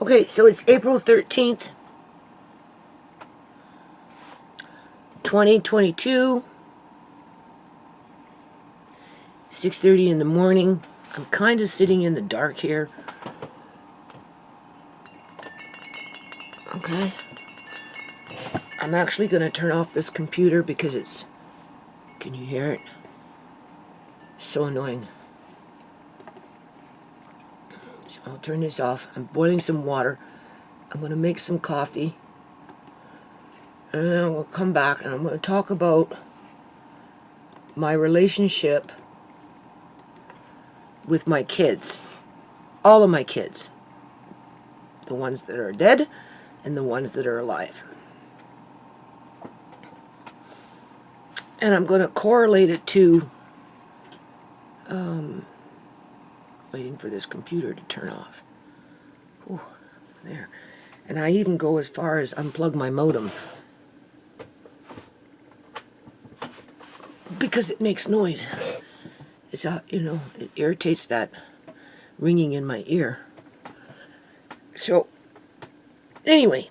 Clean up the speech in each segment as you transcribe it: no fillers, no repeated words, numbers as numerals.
Okay, so it's April 13th, 2022, 6:30 in the morning. I'm kind of sitting in the dark here. Okay. I'm actually going to turn off this computer because it's... Can you hear it? So annoying. So I'll turn this off. I'm boiling some water. I'm going to make some coffee. And then we'll come back and I'm going to talk about my relationship with my kids. All of my kids. The ones that are dead and the ones that are alive. And I'm going to correlate it to waiting for this computer to turn off. Ooh, there. And I even go as far as unplug my modem. Because it makes noise. It's it irritates that ringing in my ear. So, anyway,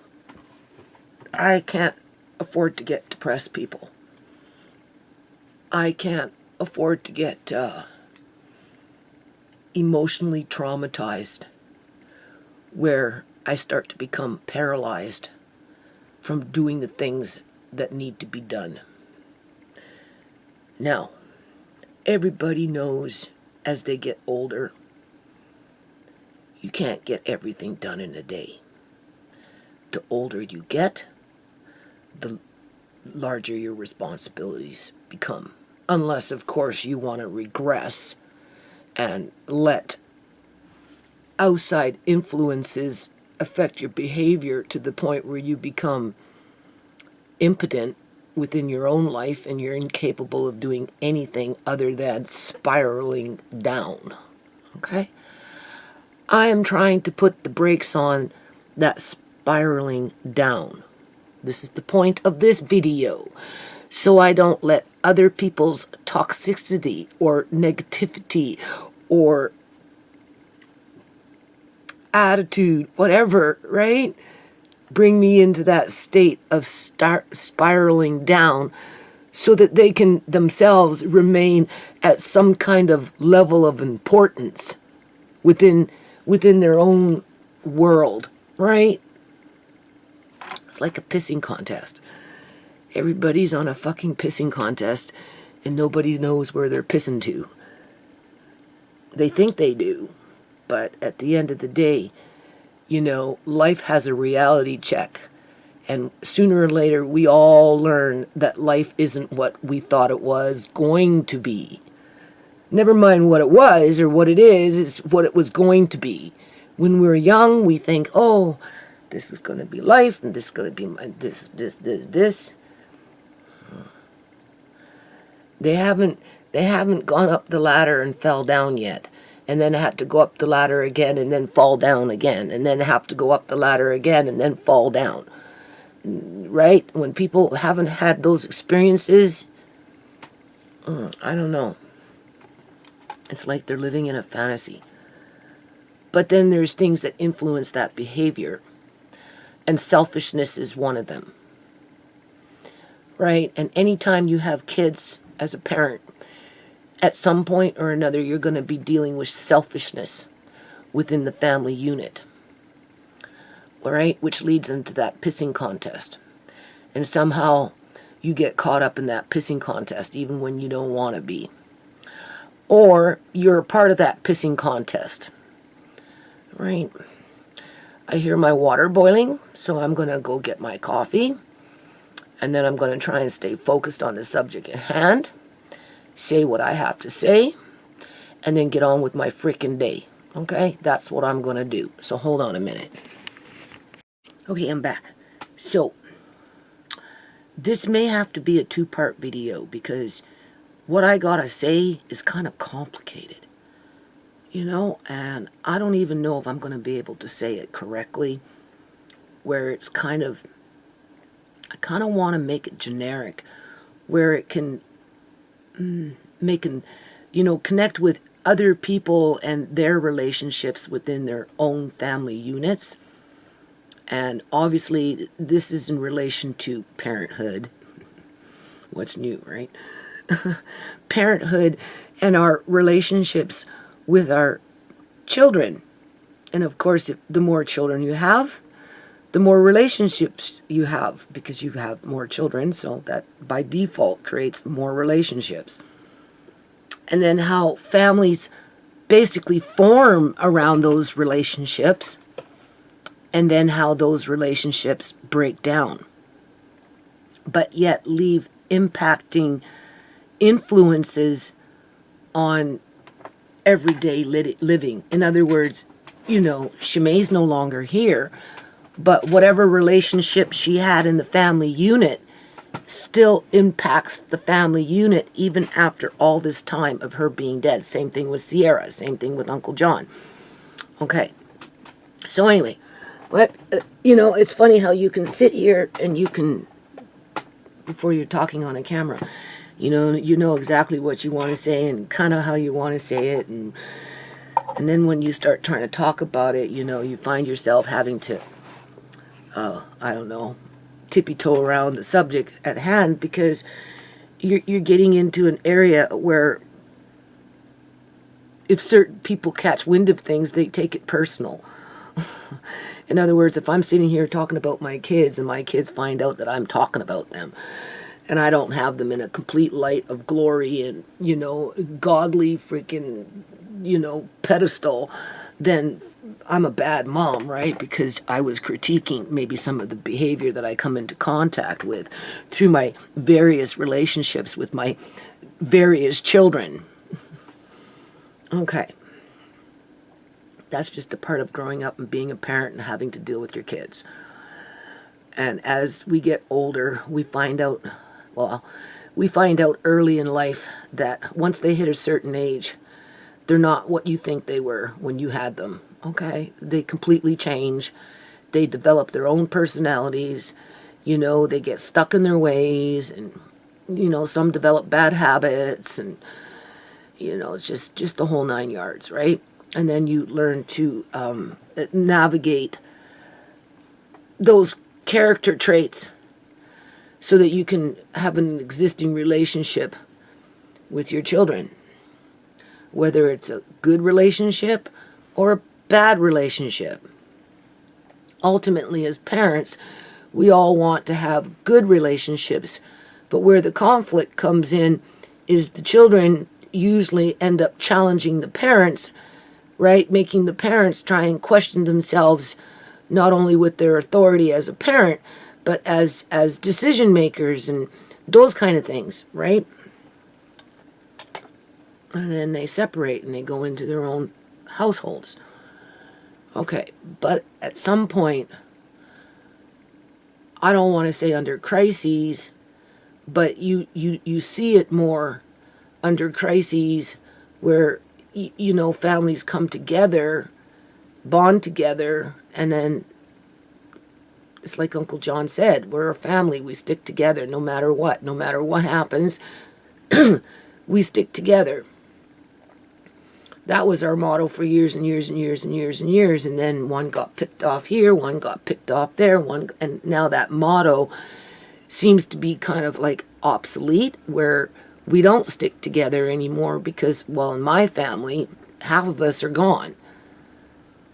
I can't afford to get depressed, people. I can't afford to get emotionally traumatized, where I start to become paralyzed from doing the things that need to be done. Now, everybody knows as they get older, you can't get everything done in a day. The older you get, the larger your responsibilities become. Unless, of course, you want to regress and let outside influences affect your behavior to the point where you become impotent within your own life and you're incapable of doing anything other than spiraling down. Okay? I am trying to put the brakes on that spiraling down. This is the point of this video. So I don't let other people's toxicity or negativity or attitude, whatever, right, bring me into that state of spiraling down so that they can themselves remain at some kind of level of importance within their own world, right? It's like a pissing contest. Everybody's on a fucking pissing contest and nobody knows where they're pissing to. They think they do, but at the end of the day, life has a reality check. And sooner or later, we all learn that life isn't what we thought it was going to be. Never mind what it was or what it is, it's what it was going to be. When we're young, we think, oh, this is going to be life, and this is going to be this. They haven't gone up the ladder and fell down yet. And then had to go up the ladder again and then fall down again. And then have to go up the ladder again and then fall down. Right? When people haven't had those experiences, I don't know. It's like they're living in a fantasy. But then there's things that influence that behavior. And selfishness is one of them. Right? And anytime you have kids as a parent, at some point or another, you're going to be dealing with selfishness within the family unit. All right? Which leads into that pissing contest. And somehow you get caught up in that pissing contest, even when you don't want to be. Or you're a part of that pissing contest. Right? I hear my water boiling, so I'm going to go get my coffee. And then I'm going to try and stay focused on the subject at hand. Say what I have to say, and then get on with my freaking day. Okay? That's what I'm going to do. So hold on a minute. Okay, I'm back. So, this may have to be a two-part video because what I gotta say is kind of complicated. And I don't even know if I'm going to be able to say it correctly, where it's I kind of want to make it generic, where it can connect with other people and their relationships within their own family units, And obviously, this is in relation to parenthood. What's new, right? Parenthood and our relationships with our children. And of course, the more children you have, the more relationships you have, because you have more children, so that by default creates more relationships. And then how families basically form around those relationships, and then how those relationships break down, but yet leave impacting influences on everyday living. In other words, Shimei's no longer here, but whatever relationship she had in the family unit still impacts the family unit even after all this time of her being dead. Same thing with Sierra, same thing with Uncle John. Okay. So anyway, it's funny how you can sit here and you can, before you're talking on a camera, you know exactly what you want to say and kind of how you want to say it, and then when you start trying to talk about it, you find yourself having to I don't know, tippy-toe around the subject at hand, because you're getting into an area where if certain people catch wind of things, they take it personal. In other words, if I'm sitting here talking about my kids and my kids find out that I'm talking about them and I don't have them in a complete light of glory and, godly freaking, pedestal, then I'm a bad mom, right? Because I was critiquing maybe some of the behavior that I come into contact with through my various relationships with my various children. Okay. That's just a part of growing up and being a parent and having to deal with your kids. And as we get older, we find out early in life that once they hit a certain age, they're not what you think they were when you had them, okay? They completely change. They develop their own personalities. They get stuck in their ways, and, some develop bad habits, and, it's just the whole 9 yards, right? And then you learn to navigate those character traits so that you can have an existing relationship with your children, whether it's a good relationship or a bad relationship. Ultimately, as parents, we all want to have good relationships, but where the conflict comes in is the children usually end up challenging the parents, right? Making the parents try and question themselves, not only with their authority as a parent, but as decision makers and those kind of things, right? And then they separate and they go into their own households. Okay, but at some point, I don't want to say under crises, but you see it more under crises where, families come together, bond together, and then it's like Uncle John said, we're a family, we stick together no matter what. No matter what happens, we stick together. That was our motto for years and years and years and years and years. And then one got picked off here, one got picked off there, and now that motto seems to be kind of like obsolete, where we don't stick together anymore because, well, in my family, half of us are gone,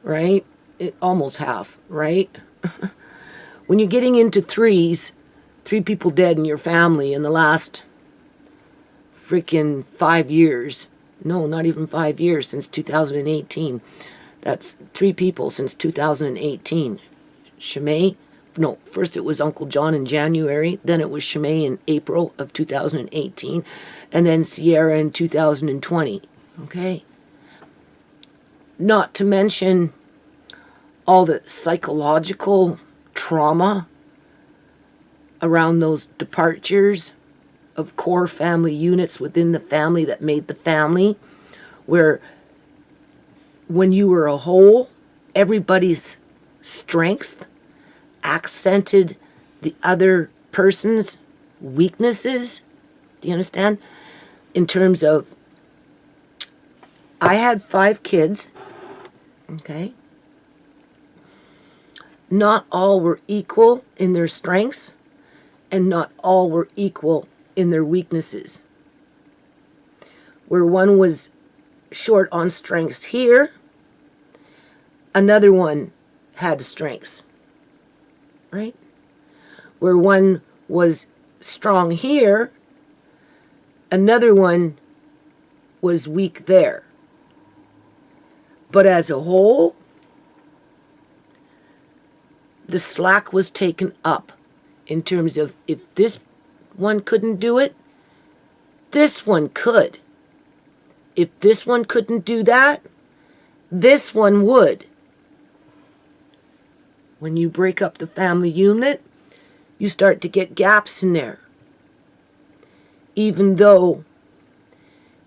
right? Almost half, right? When you're getting into three people dead in your family in the last freaking 5 years, no, not even 5 years, since 2018. That's 3 people since 2018. Shimei, no, first it was Uncle John in January, then it was Shimei in April of 2018, and then Sierra in 2020, okay? Not to mention all the psychological trauma around those departures of core family units within the family that made the family, where when you were a whole, everybody's strengths accented the other person's weaknesses. Do you understand? In terms of, I had 5 kids, okay? not all were equal in their strengths, and not all were equal in their weaknesses. Where one was short on strengths here, another one had strengths, right? Where one was strong here, another one was weak there. But as a whole, the slack was taken up in terms of if this one couldn't do it, this one could. If this one couldn't do that, this one would. When you break up the family unit, you start to get gaps in there. Even though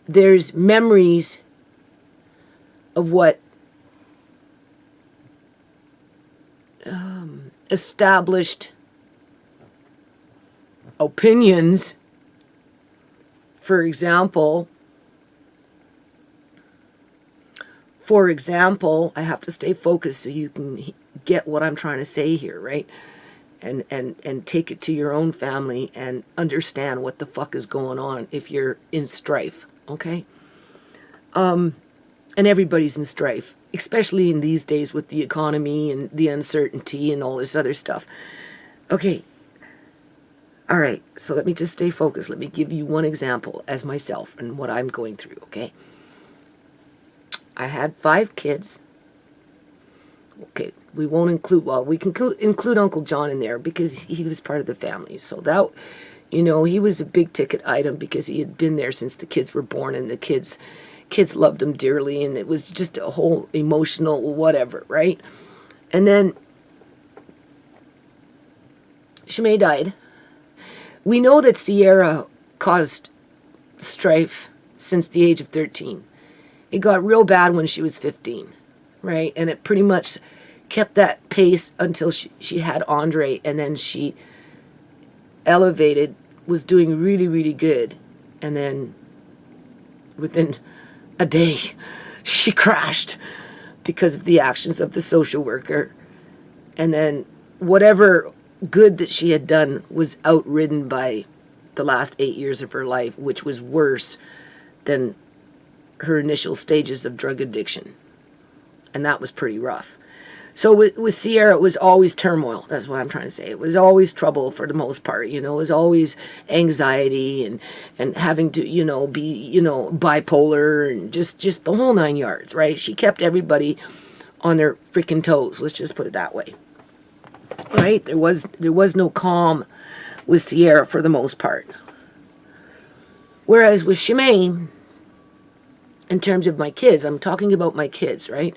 there's memories of what established opinions, for example, I have to stay focused so you can get what I'm trying to say here, right? And take it to your own family and understand what the fuck is going on if you're in strife, okay? And everybody's in strife, especially in these days with the economy and the uncertainty and all this other stuff. Okay. All right. So let me just stay focused. Let me give you one example as myself and what I'm going through, okay? I had 5 kids. Okay, we won't include, well, we can include Uncle John in there because he was part of the family. So that, you know, he was a big ticket item because he had been there since the kids were born, and the kids loved him dearly, and it was just a whole emotional whatever, right? And then Shimei died. We know that Sierra caused strife since the age of 13. It got real bad when she was 15, right? And it pretty much kept that pace until she had Andre, and then she elevated, was doing really, really good. And then within a day, she crashed because of the actions of the social worker. And then whatever good that she had done was outridden by the last 8 years of her life, which was worse than her initial stages of drug addiction. And that was pretty rough. So with Sierra, it was always turmoil. That's what I'm trying to say. It was always trouble for the most part. You know, it was always anxiety and having to, you know, be, you know, bipolar and just the whole 9 yards, right? She kept everybody on their freaking toes. Let's just put it that way. Right? There was no calm with Sierra for the most part. Whereas with Shimei, in terms of my kids, I'm talking about my kids, right?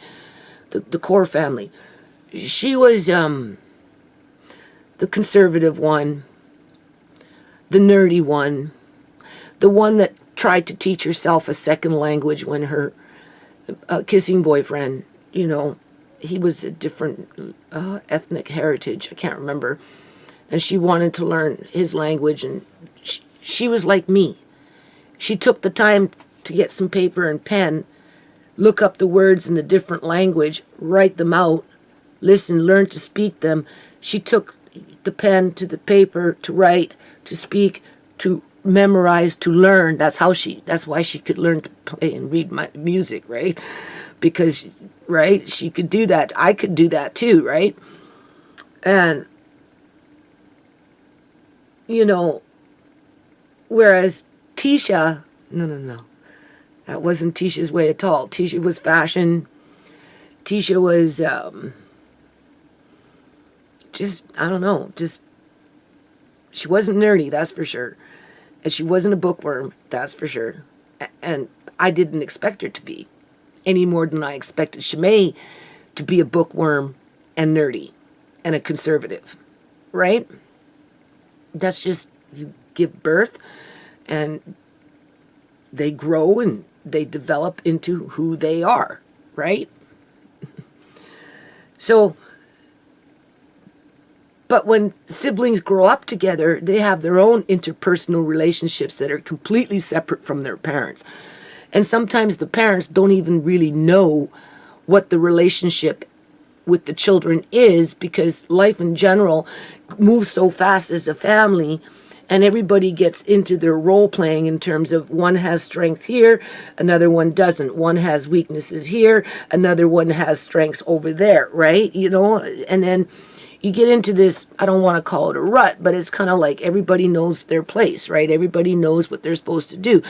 The core family. She was the conservative one, the nerdy one, the one that tried to teach herself a second language when her kissing boyfriend, you know, he was a different ethnic heritage, I can't remember, and she wanted to learn his language, and she was like me. She took the time to get some paper and pen, look up the words in the different language, write them out, listen, learn to speak them. She took the pen to the paper to write, to speak, to memorize, to learn. That's why she could learn to play and read my music, right? Because, right, she could do that. I could do that too, right? And, you know, whereas Tisha, no. That wasn't Tisha's way at all. Tisha was fashion. Tisha was she wasn't nerdy, that's for sure. And she wasn't a bookworm, that's for sure. And I didn't expect her to be, any more than I expected Shimei to be a bookworm and nerdy and a conservative, right? That's just, you give birth and they grow and they develop into who they are, right? So, but when siblings grow up together, they have their own interpersonal relationships that are completely separate from their parents. And sometimes the parents don't even really know what the relationship with the children is, because life in general moves so fast as a family, and everybody gets into their role playing in terms of one has strength here, another one doesn't. One has weaknesses here, another one has strengths over there, right? You know, and then you get into this, I don't want to call it a rut, but it's kind of like everybody knows their place, right? Everybody knows what they're supposed to do.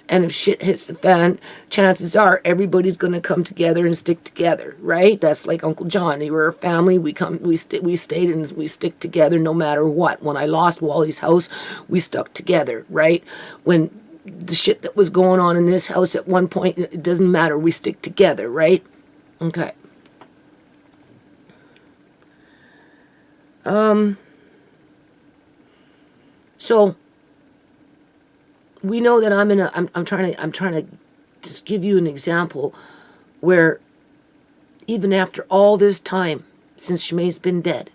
And if shit hits the fan, chances are everybody's going to come together and stick together, right? That's like Uncle John. We were a family. We stayed and we stick together no matter what. When I lost Wally's house, we stuck together, right? When the shit that was going on in this house at one point, it doesn't matter. We stick together, right? Okay. So we know that I'm trying to just give you an example where even after all this time since Shmai's been dead,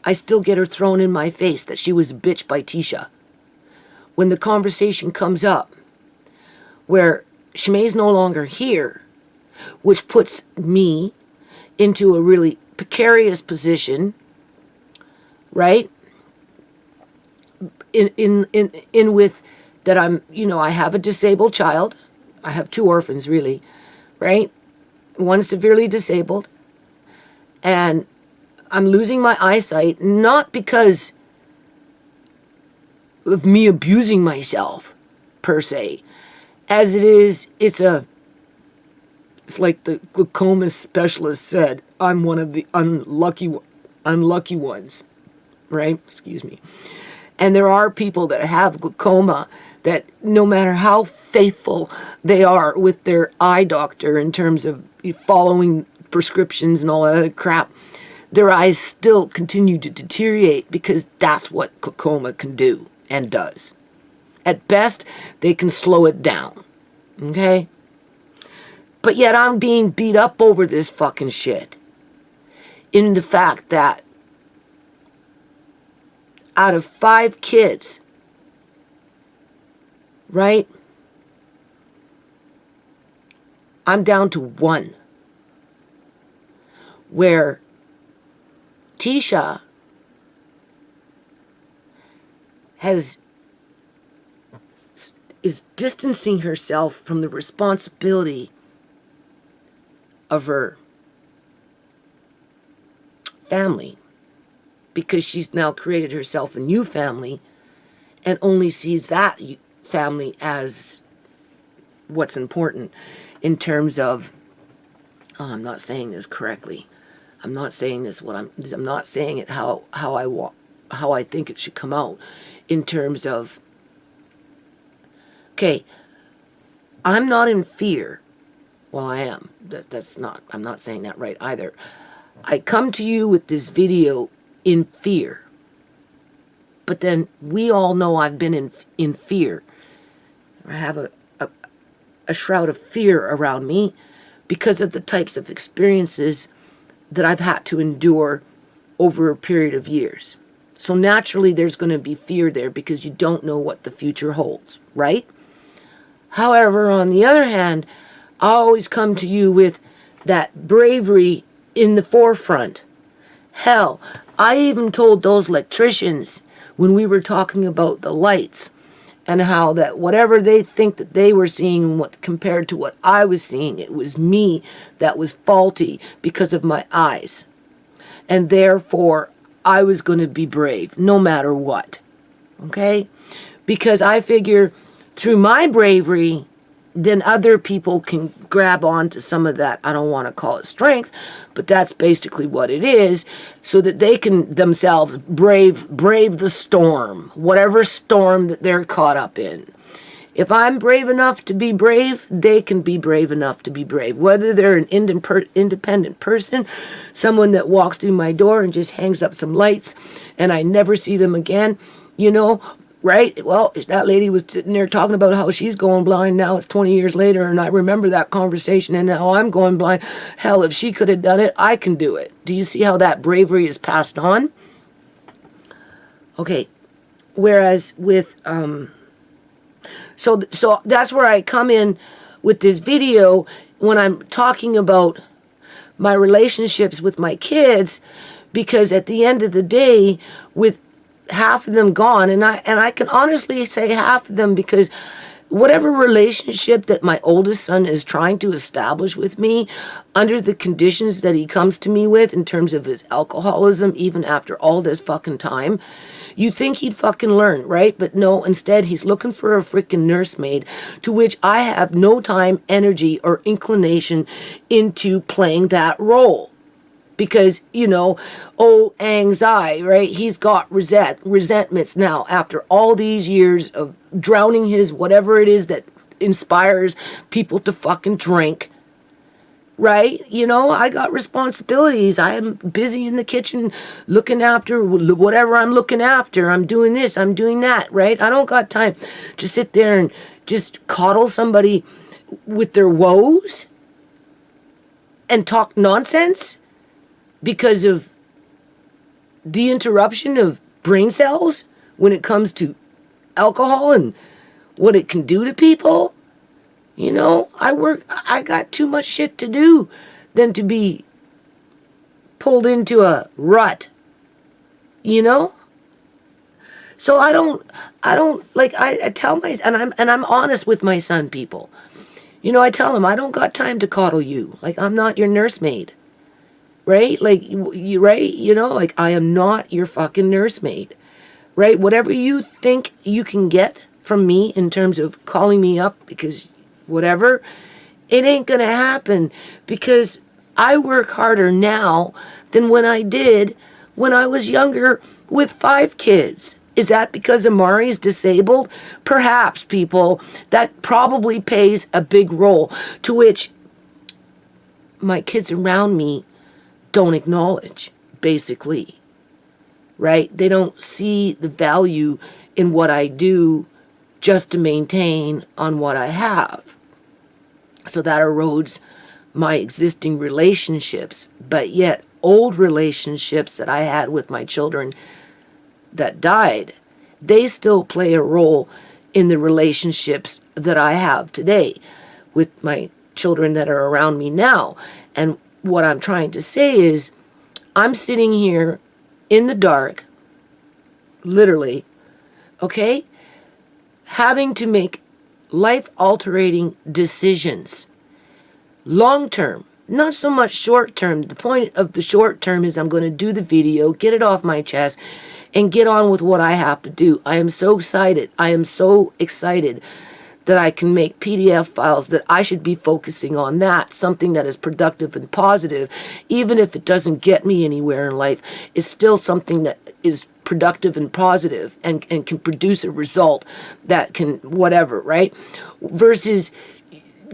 I still get her thrown in my face that she was a bitch by Tisha. When the conversation comes up where Shmai's no longer here, which puts me into a really precarious position, right? In with that I'm, you know, I have a disabled child. I have 2 orphans, really, right? One severely disabled. And I'm losing my eyesight, not because of me abusing myself, per se, as it is, it's like the glaucoma specialist said, I'm one of the unlucky ones. Right? Excuse me. And there are people that have glaucoma that no matter how faithful they are with their eye doctor in terms of following prescriptions and all that other crap, their eyes still continue to deteriorate because that's what glaucoma can do and does. At best, they can slow it down. Okay? But yet I'm being beat up over this fucking shit. In the fact that out of 5 kids, right? I'm down to 1. Where Tisha is distancing herself from the responsibility of her family, because she's now created herself a new family and only sees that family as what's important in terms of, I'm not saying this correctly. I'm not saying this I'm not saying it how I think it should come out in terms of, okay, I'm not in fear. Well, I am. I'm not saying that right either. I come to you with this video in fear. But then we all know I've been in fear. I have a shroud of fear around me because of the types of experiences that I've had to endure over a period of years. So naturally there's going to be fear there because you don't know what the future holds, right? However, on the other hand, I always come to you with that bravery in the forefront. Hell, I even told those electricians when we were talking about the lights and how that whatever they think that they were seeing what compared to what I was seeing, it was me that was faulty because of my eyes. And therefore, I was going to be brave no matter what. Okay? Because I figure through my bravery, then other people can grab onto some of that. I don't want to call it strength, but that's basically what it is, so that they can themselves brave the storm, whatever storm that they're caught up in. If I'm brave enough to be brave, they can be brave enough to be brave. Whether they're an independent person, someone that walks through my door and just hangs up some lights and I never see them again, you know, right? Well, that lady was sitting there talking about how she's going blind now. It's 20 years later, and I remember that conversation, and now I'm going blind. Hell, if she could have done it, I can do it. Do you see how that bravery is passed on? Okay. Whereas with, so that's where I come in with this video when I'm talking about my relationships with my kids, because at the end of the day, with half of them gone, and I can honestly say half of them, because whatever relationship that my oldest son is trying to establish with me, under the conditions that he comes to me with in terms of his alcoholism, even after all this fucking time, you think he'd fucking learn, right? But no, instead he's looking for a freaking nursemaid, to which I have no time, energy, or inclination into playing that role. Because, oh, anxiety, right? He's got resentments now after all these years of drowning his whatever it is that inspires people to fucking drink, right? I got responsibilities. I am busy in the kitchen looking after whatever I'm looking after. I'm doing this, I'm doing that, right? I don't got time to sit there and just coddle somebody with their woes and talk nonsense because of the interruption of brain cells when it comes to alcohol and what it can do to people. I got too much shit to do than to be pulled into a rut, So I tell I'm honest with my son, people. I tell him, I don't got time to coddle you. I'm not your nursemaid. Right? Right? I am not your fucking nursemaid. Right? Whatever you think you can get from me in terms of calling me up because whatever, it ain't gonna happen, because I work harder now than when I did when I was younger with 5 kids. Is that because Amari's disabled? Perhaps, people. That probably plays a big role, to which my kids around me don't acknowledge, basically, right? They don't see the value in what I do just to maintain on what I have. So that erodes my existing relationships. But yet, old relationships that I had with my children that died, they still play a role in the relationships that I have today with my children that are around me now. And what I'm trying to say is, I'm sitting here in the dark, literally, okay, having to make life-altering decisions, long-term, not so much short-term. The point of the short-term is I'm going to do the video, get it off my chest, and get on with what I have to do. I am so excited. I am so excited that I can make PDF files, that I should be focusing on that, something that is productive and positive. Even if it doesn't get me anywhere in life, it's still something that is productive and positive and can produce a result that can whatever, right? Versus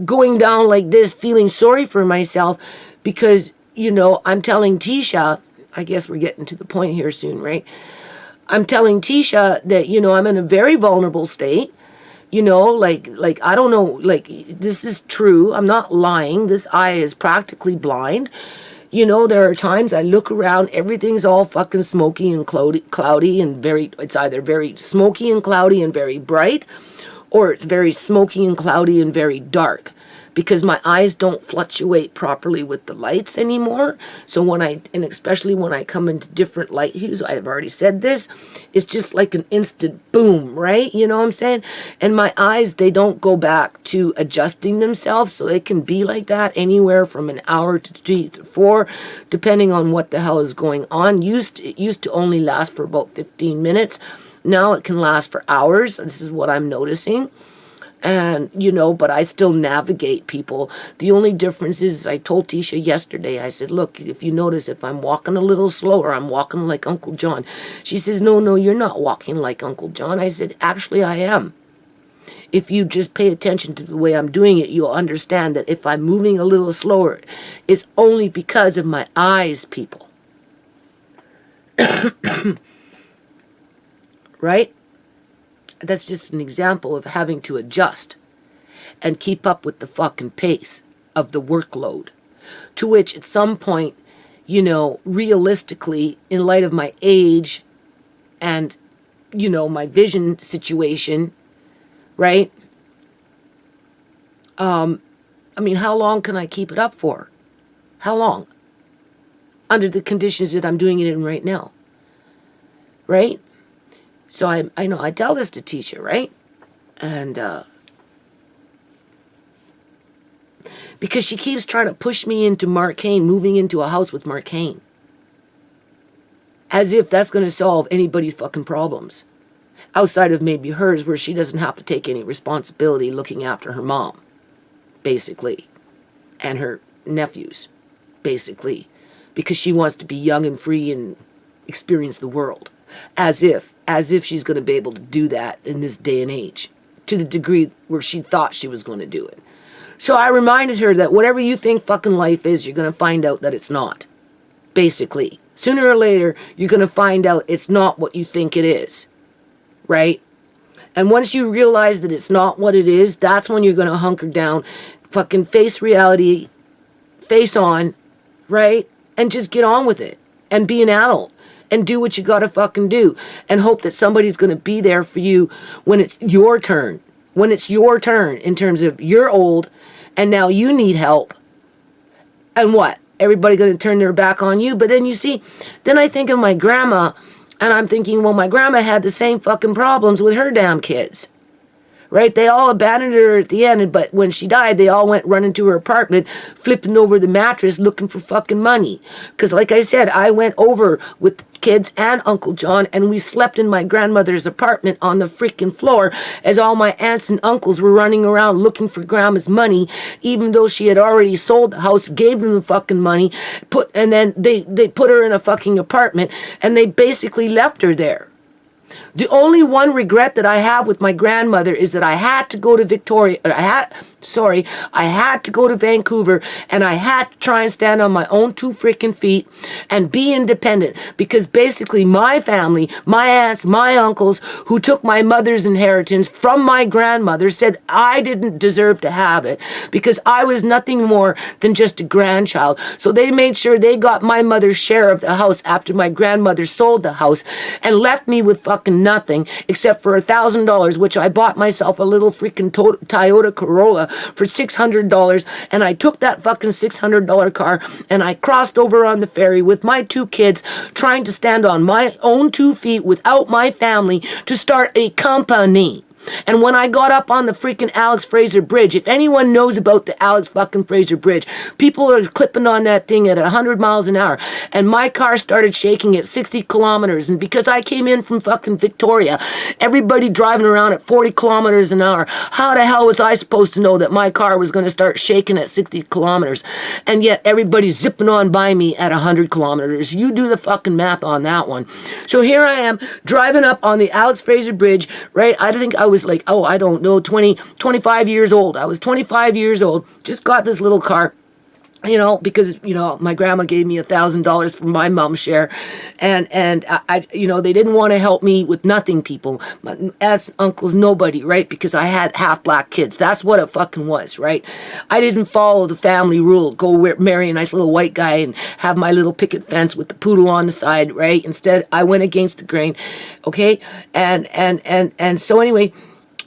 going down like this, feeling sorry for myself because, I'm telling Tisha, I guess we're getting to the point here soon, right? I'm telling Tisha that, I'm in a very vulnerable state. I don't know, this is true. I'm not lying. This eye is practically blind. There are times I look around, everything's all fucking smoky and cloudy and it's either very smoky and cloudy and very bright, or it's very smoky and cloudy and very dark, because my eyes don't fluctuate properly with the lights anymore. So and especially when I come into different light hues, I've already said this, it's just like an instant boom, right? You know what I'm saying? And my eyes, they don't go back to adjusting themselves, so they can be like that anywhere from an hour to 3 to 4, depending on what the hell is going on. It used to only last for about 15 minutes. Now it can last for hours. This is what I'm noticing. And, but I still navigate people. The only difference is, I told Tisha yesterday, I said, look, if you notice, if I'm walking a little slower, I'm walking like Uncle John. She says, no, you're not walking like Uncle John. I said, actually, I am. If you just pay attention to the way I'm doing it, you'll understand that if I'm moving a little slower, it's only because of my eyes, people. Right? That's just an example of having to adjust and keep up with the fucking pace of the workload. To which at some point, realistically, in light of my age and, my vision situation, right? How long can I keep it up for? How long? under the conditions that I'm doing it in right now. Right? So I know I tell this to Tisha, right? And because she keeps trying to push me into Mark Hain, moving into a house with Mark Hain. As if that's going to solve anybody's fucking problems. Outside of maybe hers, where she doesn't have to take any responsibility looking after her mom, basically. And her nephews, basically. Because she wants to be young and free and experience the world. As if she's going to be able to do that in this day and age. To the degree where she thought she was going to do it. So I reminded her that whatever you think fucking life is, you're going to find out that it's not. Basically. Sooner or later, you're going to find out it's not what you think it is. Right? And once you realize that it's not what it is, that's when you're going to hunker down, fucking face reality, face on, right? And just get on with it. And be an adult. And do what you got to fucking do. And hope that somebody's going to be there for you when it's your turn. When it's your turn in terms of you're old and now you need help. And what? Everybody going to turn their back on you? But then you see, then I think of my grandma and I'm thinking, well, my grandma had the same fucking problems with her damn kids. Right? They all abandoned her at the end, but when she died, they all went running to her apartment, flipping over the mattress, looking for fucking money. Because like I said, I went over with the kids and Uncle John, and we slept in my grandmother's apartment on the freaking floor as all my aunts and uncles were running around looking for grandma's money, even though she had already sold the house, gave them the fucking money, and then they put her in a fucking apartment, and they basically left her there. The only one regret that I have with my grandmother is that I had to go to I had to go to Vancouver and I had to try and stand on my own two freaking feet and be independent because basically my family, my aunts, my uncles who took my mother's inheritance from my grandmother said I didn't deserve to have it because I was nothing more than just a grandchild. So they made sure they got my mother's share of the house after my grandmother sold the house and left me with fucking nothing except for $1,000, which I bought myself a little freaking Toyota Corolla for $600, and I took that fucking $600 car and I crossed over on the ferry with my two kids trying to stand on my own 2 feet without my family to start a company. And when I got up on the freaking Alex Fraser Bridge, if anyone knows about the Alex fucking Fraser Bridge, people are clipping on that thing at 100 miles an hour. And my car started shaking at 60 kilometers. And because I came in from fucking Victoria, everybody driving around at 40 kilometers an hour, how the hell was I supposed to know that my car was going to start shaking at 60 kilometers? And yet everybody's zipping on by me at 100 kilometers. You do the fucking math on that one. So here I am driving up on the Alex Fraser Bridge, right? I think I was like, 25 years old. I was 25 years old. Just got this little car, because, my grandma gave me $1,000 from my mom's share. And I they didn't want to help me with nothing, people. My aunts, uncles, nobody, right? Because I had half black kids. That's what it fucking was, right? I didn't follow the family rule. Go marry a nice little white guy and have my little picket fence with the poodle on the side, right? Instead, I went against the grain, okay? And so anyway,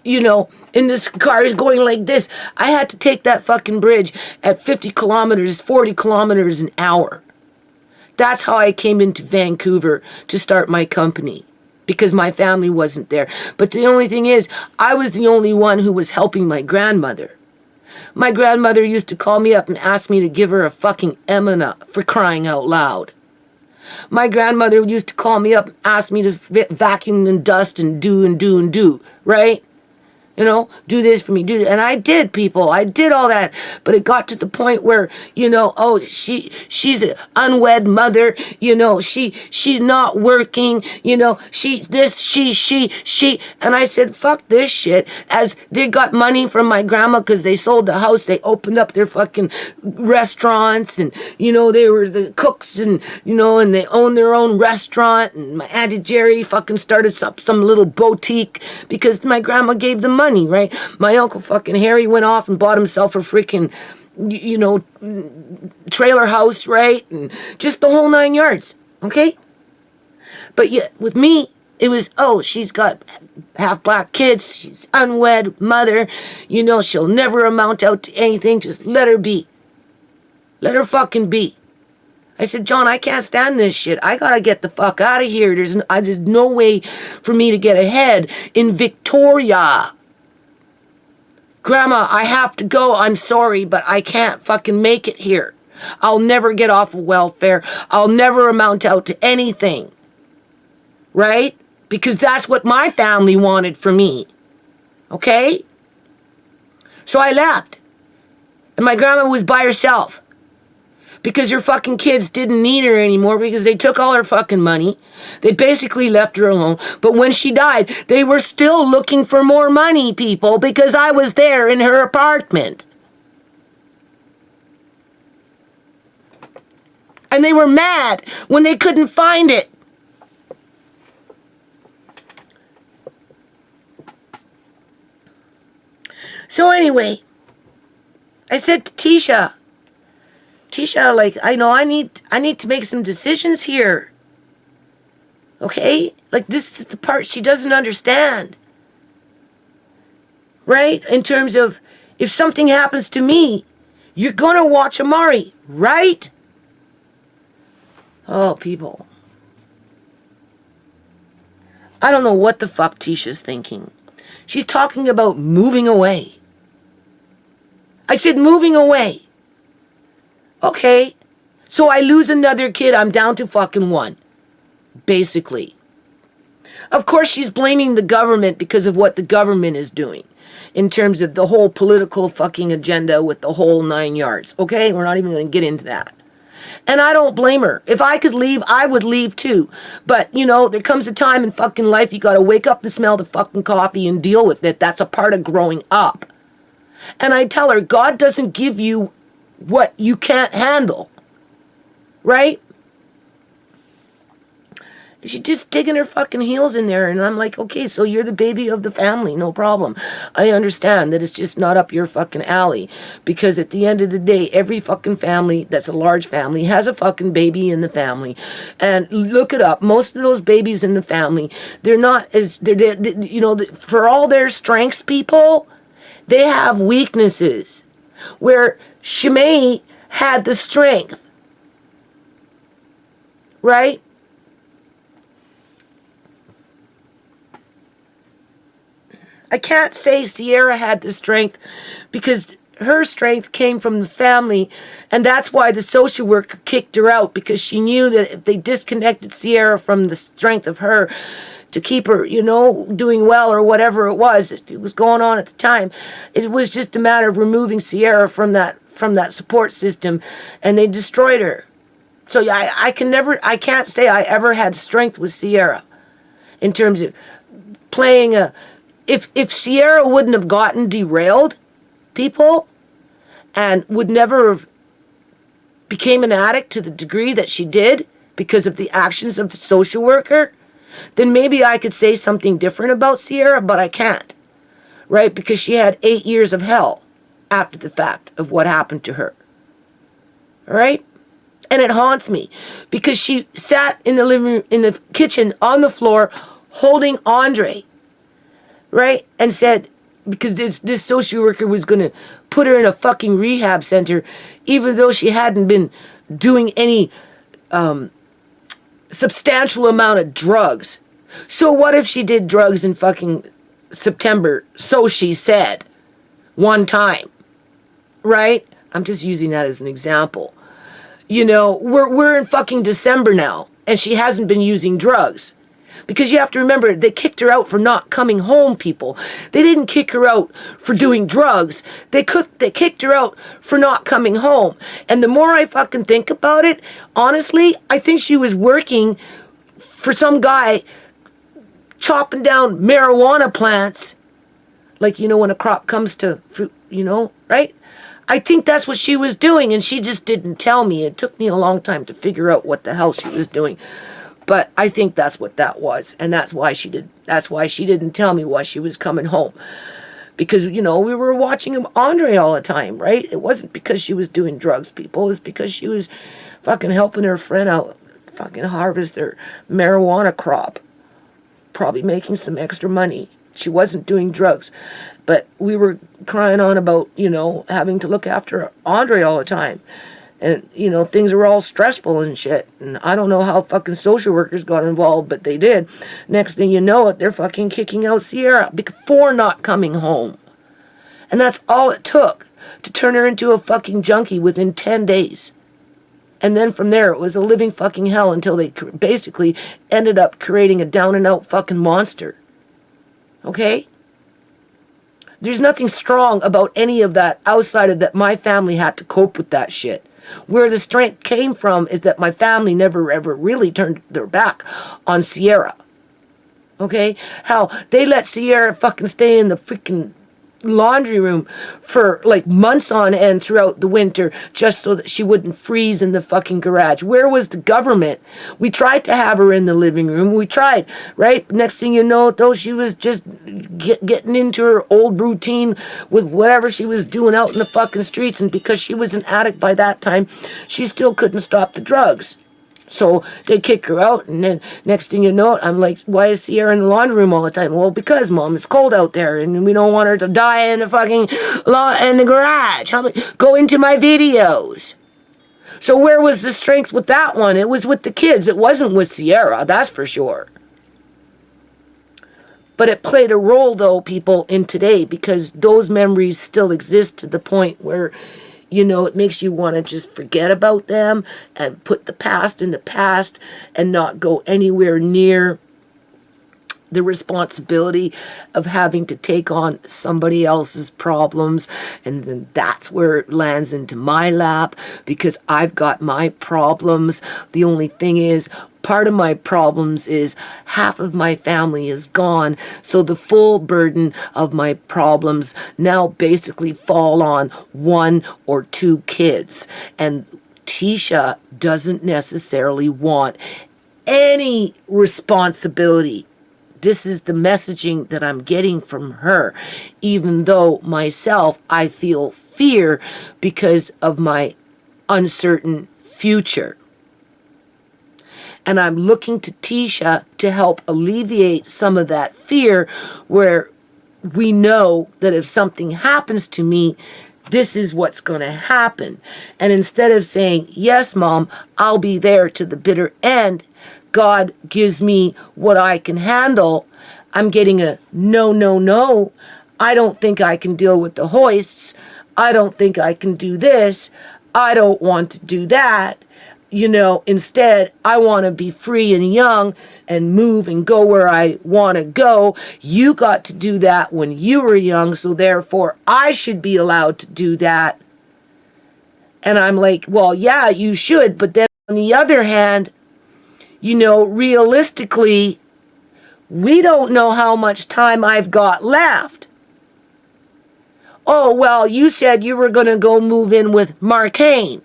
in this car is going like this. I had to take that fucking bridge at 50 kilometers, 40 kilometers an hour. That's how I came into Vancouver to start my company, because my family wasn't there. But the only thing is, I was the only one who was helping my grandmother. My grandmother used to call me up and ask me to give her a fucking Emina, for crying out loud. My grandmother used to call me up and ask me to vacuum and dust and do, right? Do this for me, do that. And I did, people. I did all that. But it got to the point where, she's an unwed mother. She's not working. She. And I said, fuck this shit. As they got money from my grandma because they sold the house. They opened up their fucking restaurants. And, they were the cooks and, and they owned their own restaurant. And my Auntie Jerry fucking started some little boutique because my grandma gave them money, right? My Uncle fucking Harry went off and bought himself a freaking, trailer house, right? And just the whole 9 yards, okay? But yet, with me, it was, she's got half black kids, she's unwed mother, she'll never amount out to anything, just let her be. Let her fucking be. I said, John, I can't stand this shit. I gotta get the fuck out of here. There's no way for me to get ahead in Victoria. Grandma, I have to go. I'm sorry, but I can't fucking make it here. I'll never get off of welfare. I'll never amount out to anything. Right? Because that's what my family wanted for me. Okay? So I left. And my grandma was by herself. Because her fucking kids didn't need her anymore because they took all her fucking money. They basically left her alone. But when she died, they were still looking for more money, people, because I was there in her apartment. And they were mad when they couldn't find it. So anyway, I said to Tisha, like, I know I need to make some decisions here. Okay? Like, this is the part she doesn't understand. Right? In terms of, if something happens to me, you're gonna watch Amari, right? Oh, people. I don't know what the fuck Tisha's thinking. She's talking about moving away. I said moving away. Okay, so I lose another kid, I'm down to fucking one, basically. Of course, she's blaming the government because of what the government is doing in terms of the whole political fucking agenda with the whole 9 yards, okay? We're not even going to get into that. And I don't blame her. If I could leave, I would leave too. But, you know, there comes a time in fucking life you got to wake up and smell the fucking coffee and deal with it. That's a part of growing up. And I tell her, God doesn't give you what you can't handle, right? She's just digging her fucking heels in there, and I'm like, okay, so you're the baby of the family, no problem. I understand that it's just not up your fucking alley, because at the end of the day, every fucking family that's a large family has a fucking baby in the family, and look it up. Most of those babies in the family, they're not as you know, for all their strengths, people, they have weaknesses. Where Shimei had the strength, right? I can't say Sierra had the strength because her strength came from the family, and that's why the social worker kicked her out, because she knew that if they disconnected Sierra from the strength of her to keep her, you know, doing well or whatever it was going on at the time, it was just a matter of removing Sierra from that support system, and they destroyed her. So I can't say I ever had strength with Sierra in terms of playing if Sierra wouldn't have gotten derailed, people, and would never have became an addict to the degree that she did because of the actions of the social worker, then maybe I could say something different about Sierra, but I can't, right? Because she had 8 years of hell after the fact of what happened to her, all right? And it haunts me because she sat in the kitchen on the floor holding Andre, right? And said, because this social worker was going to put her in a fucking rehab center, even though she hadn't been doing any substantial amount of drugs. So what if she did drugs in fucking September? So she said, one time, right? I'm just using that as an example. You know, we're in fucking December now, and she hasn't been using drugs. Because you have to remember, they kicked her out for not coming home, people. They didn't kick her out for doing drugs. They kicked her out for not coming home. And the more I fucking think about it, honestly, I think she was working for some guy chopping down marijuana plants. Like, you know, when a crop comes to fruit, you know, right? I think that's what she was doing, and she just didn't tell me. It took me a long time to figure out what the hell she was doing. But I think that's what that was, and that's why she didn't tell me why she was coming home. Because, you know, we were watching Andre all the time, right? It wasn't because she was doing drugs, people. It's because she was fucking helping her friend out, fucking harvest their marijuana crop. Probably making some extra money. She wasn't doing drugs. But we were crying on about, you know, having to look after Andre all the time. And, things were all stressful and shit. And I don't know how fucking social workers got involved, but they did. Next thing you know it, they're fucking kicking out Sierra for not coming home. And that's all it took to turn her into a fucking junkie within 10 days. And then from there, it was a living fucking hell until they basically ended up creating a down and out fucking monster. Okay? There's nothing strong about any of that outside of that my family had to cope with that shit. Where the strength came from is that my family never ever really turned their back on Sierra. Okay? How they let Sierra fucking stay in the freaking laundry room for like months on end throughout the winter just so that she wouldn't freeze in the fucking garage. Where was the government? We tried to have her in the living room. We tried, right? Next thing you know, though, she was just getting into her old routine with whatever she was doing out in the fucking streets. And because she was an addict by that time, she still couldn't stop the drugs. So they kick her out, and then next thing you know, I'm like, why is Sierra in the laundry room all the time? Well, because, Mom, it's cold out there, and we don't want her to die in the fucking in the garage. Go into my videos. So where was the strength with that one? It was with the kids. It wasn't with Sierra, that's for sure. But it played a role, though, people, in today, because those memories still exist to the point where it makes you want to just forget about them and put the past in the past and not go anywhere near the responsibility of having to take on somebody else's problems. And then that's where it lands into my lap because I've got my problems. The only thing is, part of my problems is half of my family is gone. So the full burden of my problems now basically fall on one or two kids. And Tisha doesn't necessarily want any responsibility. This is the messaging that I'm getting from her, even though myself, I feel fear because of my uncertain future. And I'm looking to Tisha to help alleviate some of that fear where we know that if something happens to me, this is what's going to happen. And instead of saying, yes, Mom, I'll be there to the bitter end, God gives me what I can handle, I'm getting a no, no, no. I don't think I can deal with the hoists. I don't think I can do this. I don't want to do that. Instead, I want to be free and young and move and go where I want to go. You got to do that when you were young, so therefore I should be allowed to do that. And I'm like, well, yeah, you should. But then on the other hand, realistically, we don't know how much time I've got left. Oh, well, you said you were going to go move in with Marcane.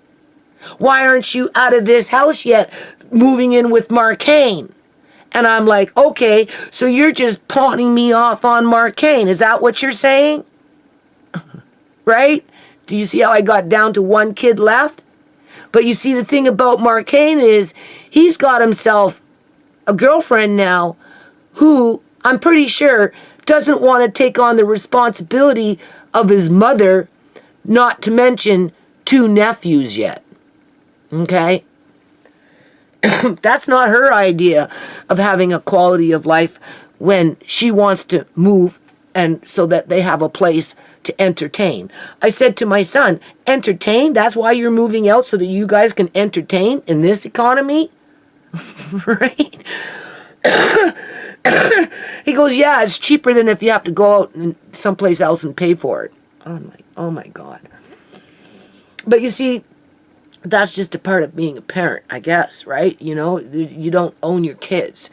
Why aren't you out of this house yet, moving in with Marcane? And I'm like, okay, so you're just pawning me off on Marcane. Is that what you're saying? Right? Do you see how I got down to one kid left? But you see, the thing about Marcane is he's got himself a girlfriend now who I'm pretty sure doesn't want to take on the responsibility of his mother, not to mention 2 nephews yet. Okay? That's not her idea of having a quality of life when she wants to move and so that they have a place to entertain. I said to my son, entertain? That's why you're moving out, so that you guys can entertain in this economy? Right? He goes, yeah, it's cheaper than if you have to go out and someplace else and pay for it. I'm like, oh my God. But you see, that's just a part of being a parent, I guess, right? You don't own your kids,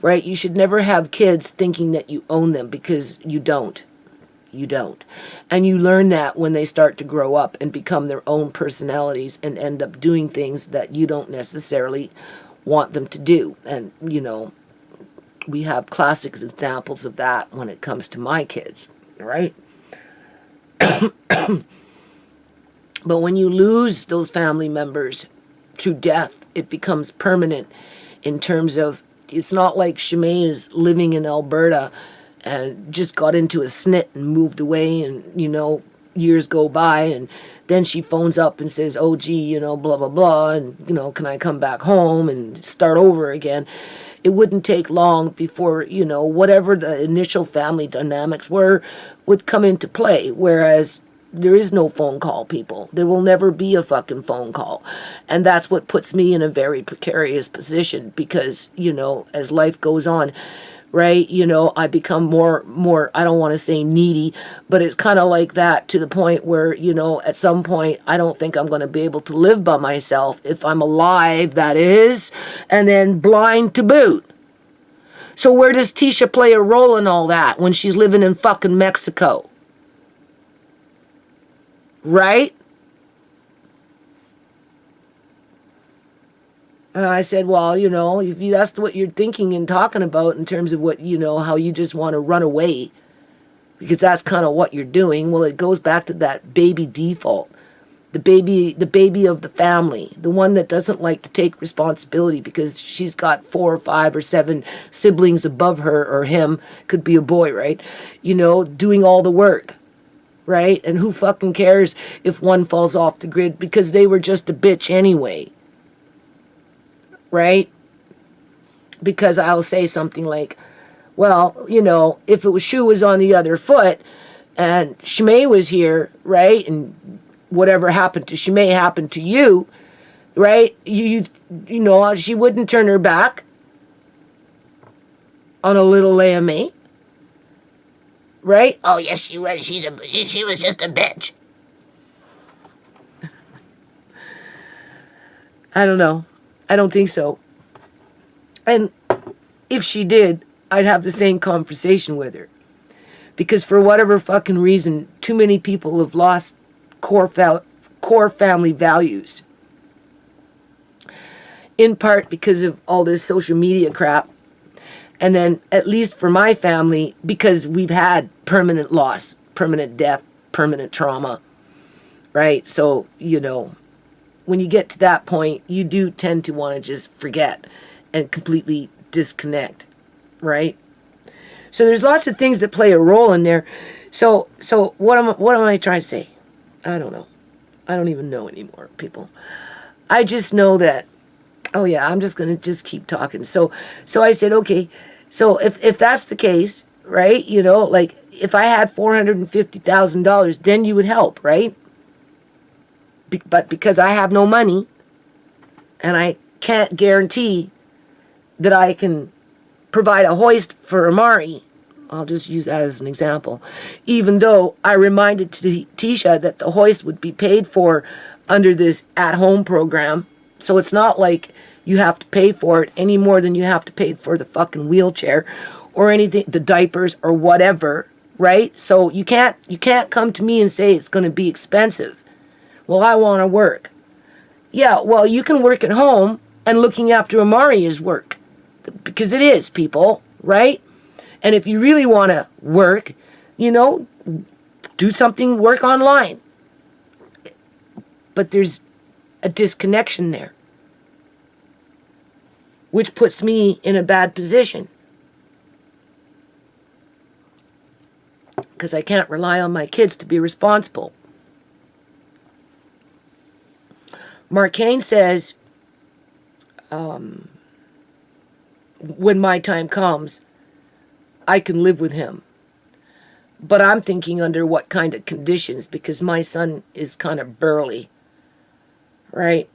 right? You should never have kids thinking that you own them, because you don't. You don't. And you learn that when they start to grow up and become their own personalities and end up doing things that you don't necessarily want them to do. And, we have classic examples of that when it comes to my kids, right? But when you lose those family members through death, it becomes permanent in terms of, it's not like Shimei is living in Alberta and just got into a snit and moved away and, years go by, and then she phones up and says, oh gee, you know, blah blah blah, and you know, can I come back home and start over again? It wouldn't take long before, you know, whatever the initial family dynamics were would come into play. Whereas there is no phone call, people. There will never be a fucking phone call. And that's what puts me in a very precarious position because, you know, as life goes on, right, you know, I become more, I don't want to say needy, but it's kind of like that to the point where, you know, at some point, I don't think I'm going to be able to live by myself if I'm alive, that is, and then blind to boot. So where does Tisha play a role in all that when she's living in fucking Mexico? Right? And I said, well, you know, if you, that's what you're thinking and talking about in terms of what, you know, how you just want to run away, because that's kind of what you're doing. Well, it goes back to that baby default, the baby of the family, the one that doesn't like to take responsibility because she's got 4 or 5 or 7 siblings above her or him, could be a boy, right? You know, doing all the work. Right? And who fucking cares if one falls off the grid because they were just a bitch anyway. Right? Because I'll say something like, well, you know, if it was shoe was on the other foot and Shimei was here, right? And whatever happened to Shimei happened to you, right? You know, she wouldn't turn her back on a little lammy. Right? Oh yes, she was. She was just a bitch. I don't know. I don't think so. And if she did, I'd have the same conversation with her. Because for whatever fucking reason, too many people have lost core family values. In part because of all this social media crap. And then, at least for my family, because we've had permanent loss, permanent death, permanent trauma, right? So, you know, when you get to that point, you do tend to want to just forget and completely disconnect, right? So there's lots of things that play a role in there. So what am I trying to say? I don't know. I don't even know anymore, people. I just know that, oh yeah, I'm just going to just keep talking. So I said, okay, so if that's the case, right, you know, like if I had $450,000, then you would help, right? But because I have no money and I can't guarantee that I can provide a hoist for Amari, I'll just use that as an example, even though I reminded Tisha that the hoist would be paid for under this at-home program. So it's not like you have to pay for it any more than you have to pay for the fucking wheelchair or anything, the diapers or whatever, right? So you can't come to me and say it's going to be expensive. Well, I want to work. Yeah, well, you can work at home, and looking after Amari is work. Because it is, people, right? And if you really want to work, you know, do something, work online. But there's a disconnection there, which puts me in a bad position. Because I can't rely on my kids to be responsible. Mark Kane says, when my time comes, I can live with him. But I'm thinking under what kind of conditions, because my son is kind of burly, right?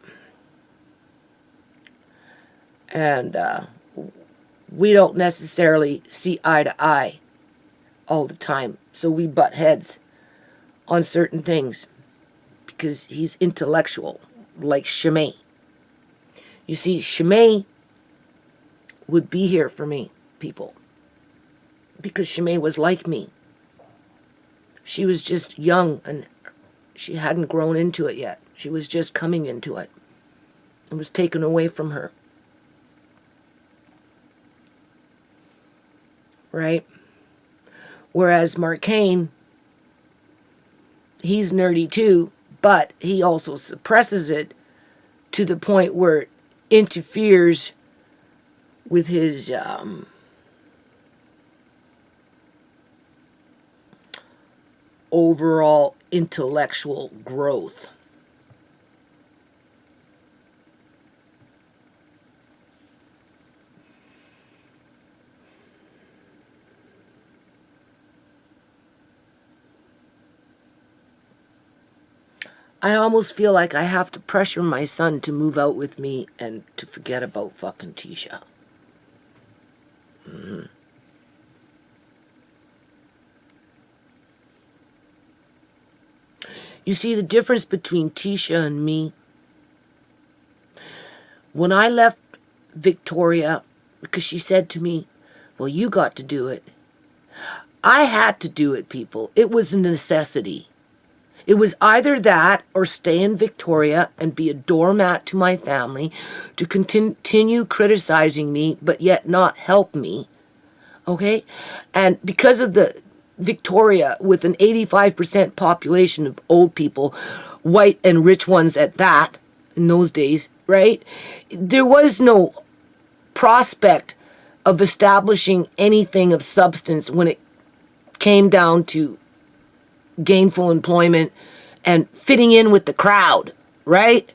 And we don't necessarily see eye to eye all the time. So we butt heads on certain things because he's intellectual, like Shimei. You see, Shimei would be here for me, people, because Shimei was like me. She was just young and she hadn't grown into it yet. She was just coming into it. It was taken away from her. Right? Whereas Mark Kane, he's nerdy too, but he also suppresses it to the point where it interferes with his overall intellectual growth. I almost feel like I have to pressure my son to move out with me and to forget about fucking Tisha. You see the difference between Tisha and me? When I left Victoria, because she said to me, well, you got to do it. I had to do it, people. It was a necessity. It was either that or stay in Victoria and be a doormat to my family to continue criticizing me, but yet not help me. Okay? And because of the Victoria, with an 85% population of old people, white and rich ones at that, in those days, right? There was no prospect of establishing anything of substance when it came down to gainful employment and fitting in with the crowd, right?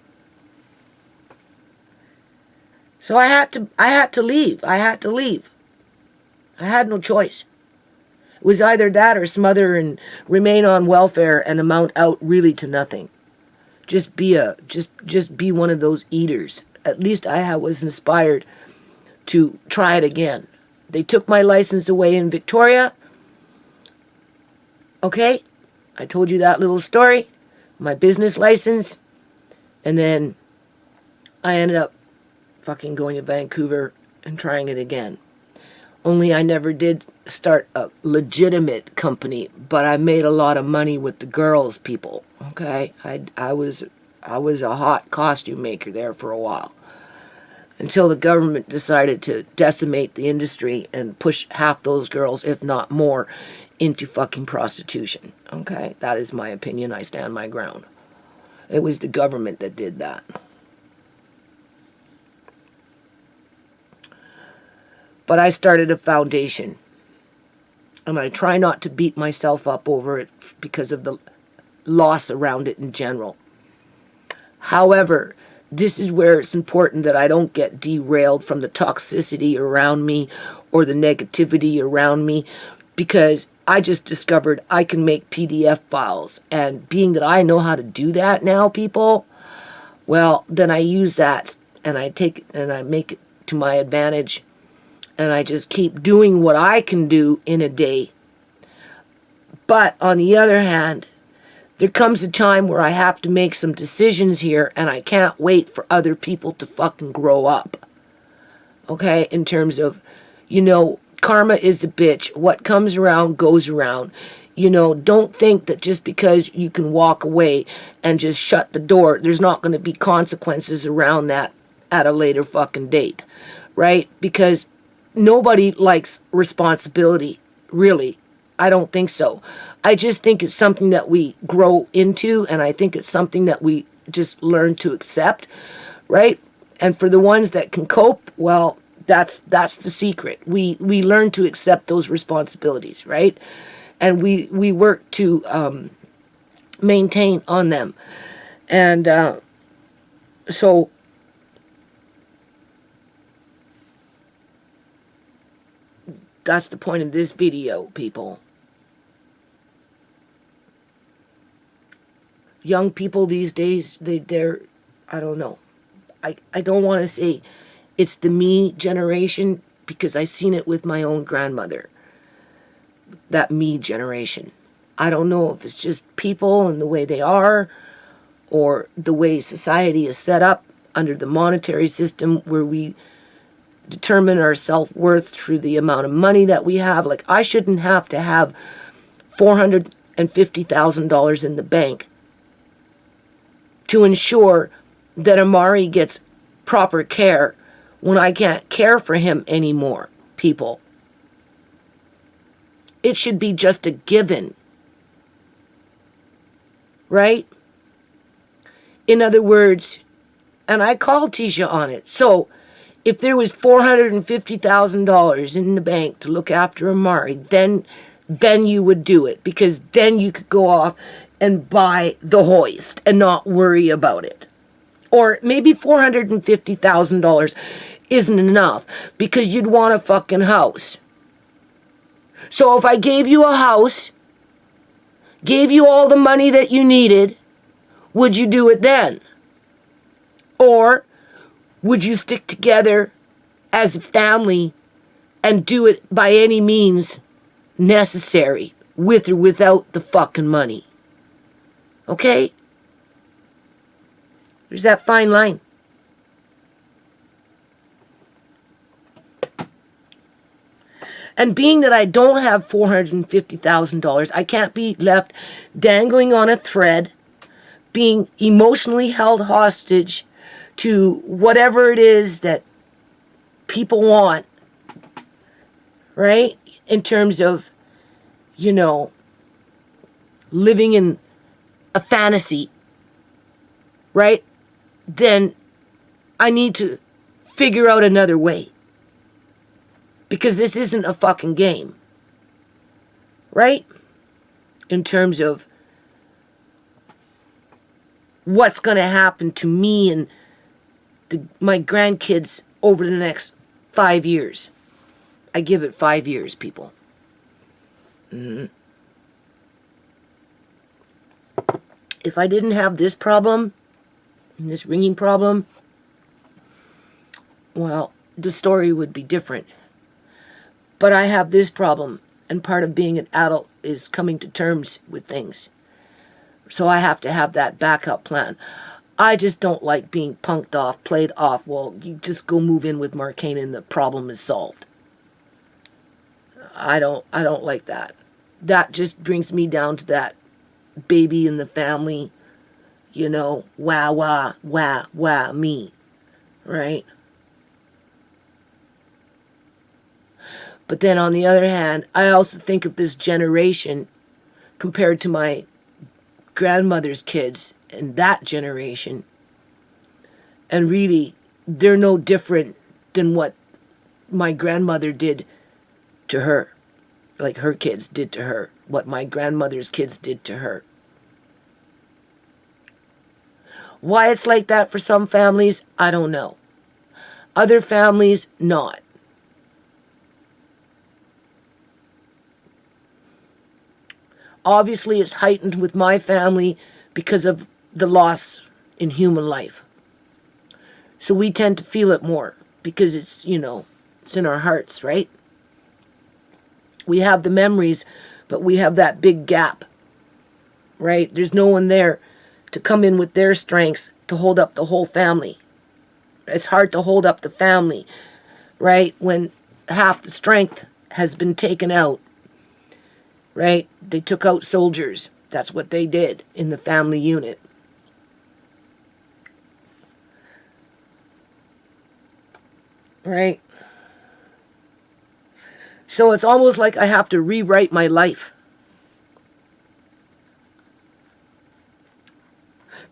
So I had to leave. I had no choice. It was either that or smother and remain on welfare and amount out really to nothing. Just be one of those eaters. At least I was inspired to try it again. They took my license away in Victoria. Okay? I told you that little story. My business license. And then I ended up fucking going to Vancouver and trying it again. Only I never did start a legitimate company, but I made a lot of money with the girls, people. Okay? I was a hot costume maker there for a while. Until the government decided to decimate the industry and push half those girls, if not more, into fucking prostitution. Okay? That is my opinion. I stand my ground. It was the government that did that. But I started a foundation. And I try not to beat myself up over it because of the loss around it in general. However, this is where it's important that I don't get derailed from the toxicity around me or the negativity around me, because I just discovered I can make PDF files. And being that I know how to do that now, people, well, then I use that and I take it and I make it to my advantage. And I just keep doing what I can do in a day. But on the other hand, there comes a time where I have to make some decisions here, and I can't wait for other people to fucking grow up. Okay? In terms of, karma is a bitch. What comes around goes around. Don't think that just because you can walk away and just shut the door, there's not going to be consequences around that at a later fucking date. Right? Because nobody likes responsibility, really. I don't think so. I just think it's something that we grow into, and I think it's something that we just learn to accept, right? And for the ones that can cope, well, that's the secret. We learn to accept those responsibilities, right? And we work to maintain on them. And so that's the point of this video, people. Young people these days, they're, I don't know. I don't want to say it's the me generation, because I seen it with my own grandmother. That me generation. I don't know if it's just people and the way they are, or the way society is set up under the monetary system, where we determine our self-worth through the amount of money that we have. Like, I shouldn't have to have $450,000 in the bank to ensure that Amari gets proper care when I can't care for him anymore, people. It should be just a given. Right? In other words, and I called Tisha on it. So, if there was $450,000 in the bank to look after Amari, then then you would do it, because then you could go off and buy the hoist and not worry about it. Or maybe $450,000 isn't enough because you'd want a fucking house. So if I gave you a house, gave you all the money that you needed, would you do it then? Or would you stick together as a family and do it by any means necessary, with or without the fucking money? Okay? There's that fine line. And being that I don't have $450,000, I can't be left dangling on a thread, being emotionally held hostage to whatever it is that people want, right? In terms of, living in a fantasy, right? Then I need to figure out another way. Because this isn't a fucking game. Right? In terms of what's going to happen to me and my grandkids over the next 5 years. I give it 5 years, people. If I didn't have this problem, this ringing problem, well, the story would be different. But I have this problem, and part of being an adult is coming to terms with things. So I have to have that backup plan. I just don't like being punked off, played off. Well, you just go move in with Marcane and the problem is solved. I don't like that. That just brings me down to that baby in the family, wah, wah, wah, wah, me, right? But then on the other hand, I also think of this generation compared to my grandmother's kids and that generation. And really, they're no different than what my grandmother did to her. Like her kids did to her. What my grandmother's kids did to her. Why it's like that for some families, I don't know. Other families, not. Obviously, it's heightened with my family because of the loss in human life. So we tend to feel it more because it's, it's in our hearts, right? We have the memories, but we have that big gap, right? There's no one there to come in with their strengths to hold up the whole family. It's hard to hold up the family, right? When half the strength has been taken out. Right? They took out soldiers. That's what they did in the family unit. Right? So it's almost like I have to rewrite my life.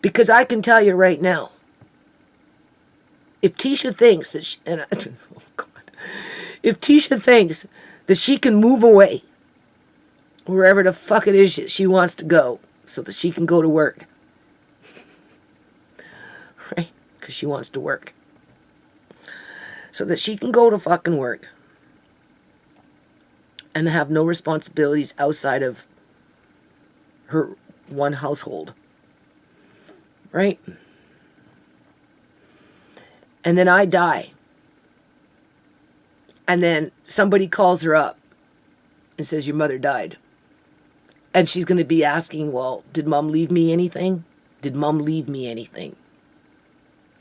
Because I can tell you right now, if Tisha thinks that if Tisha thinks that she can move away wherever the fuck it is she wants to go so that she can go to work. Right? Because she wants to work. So that she can go to fucking work and have no responsibilities outside of her one household. Right? And then I die. And then somebody calls her up and says, your mother died. And she's going to be asking, well, did mom leave me anything? Did mom leave me anything?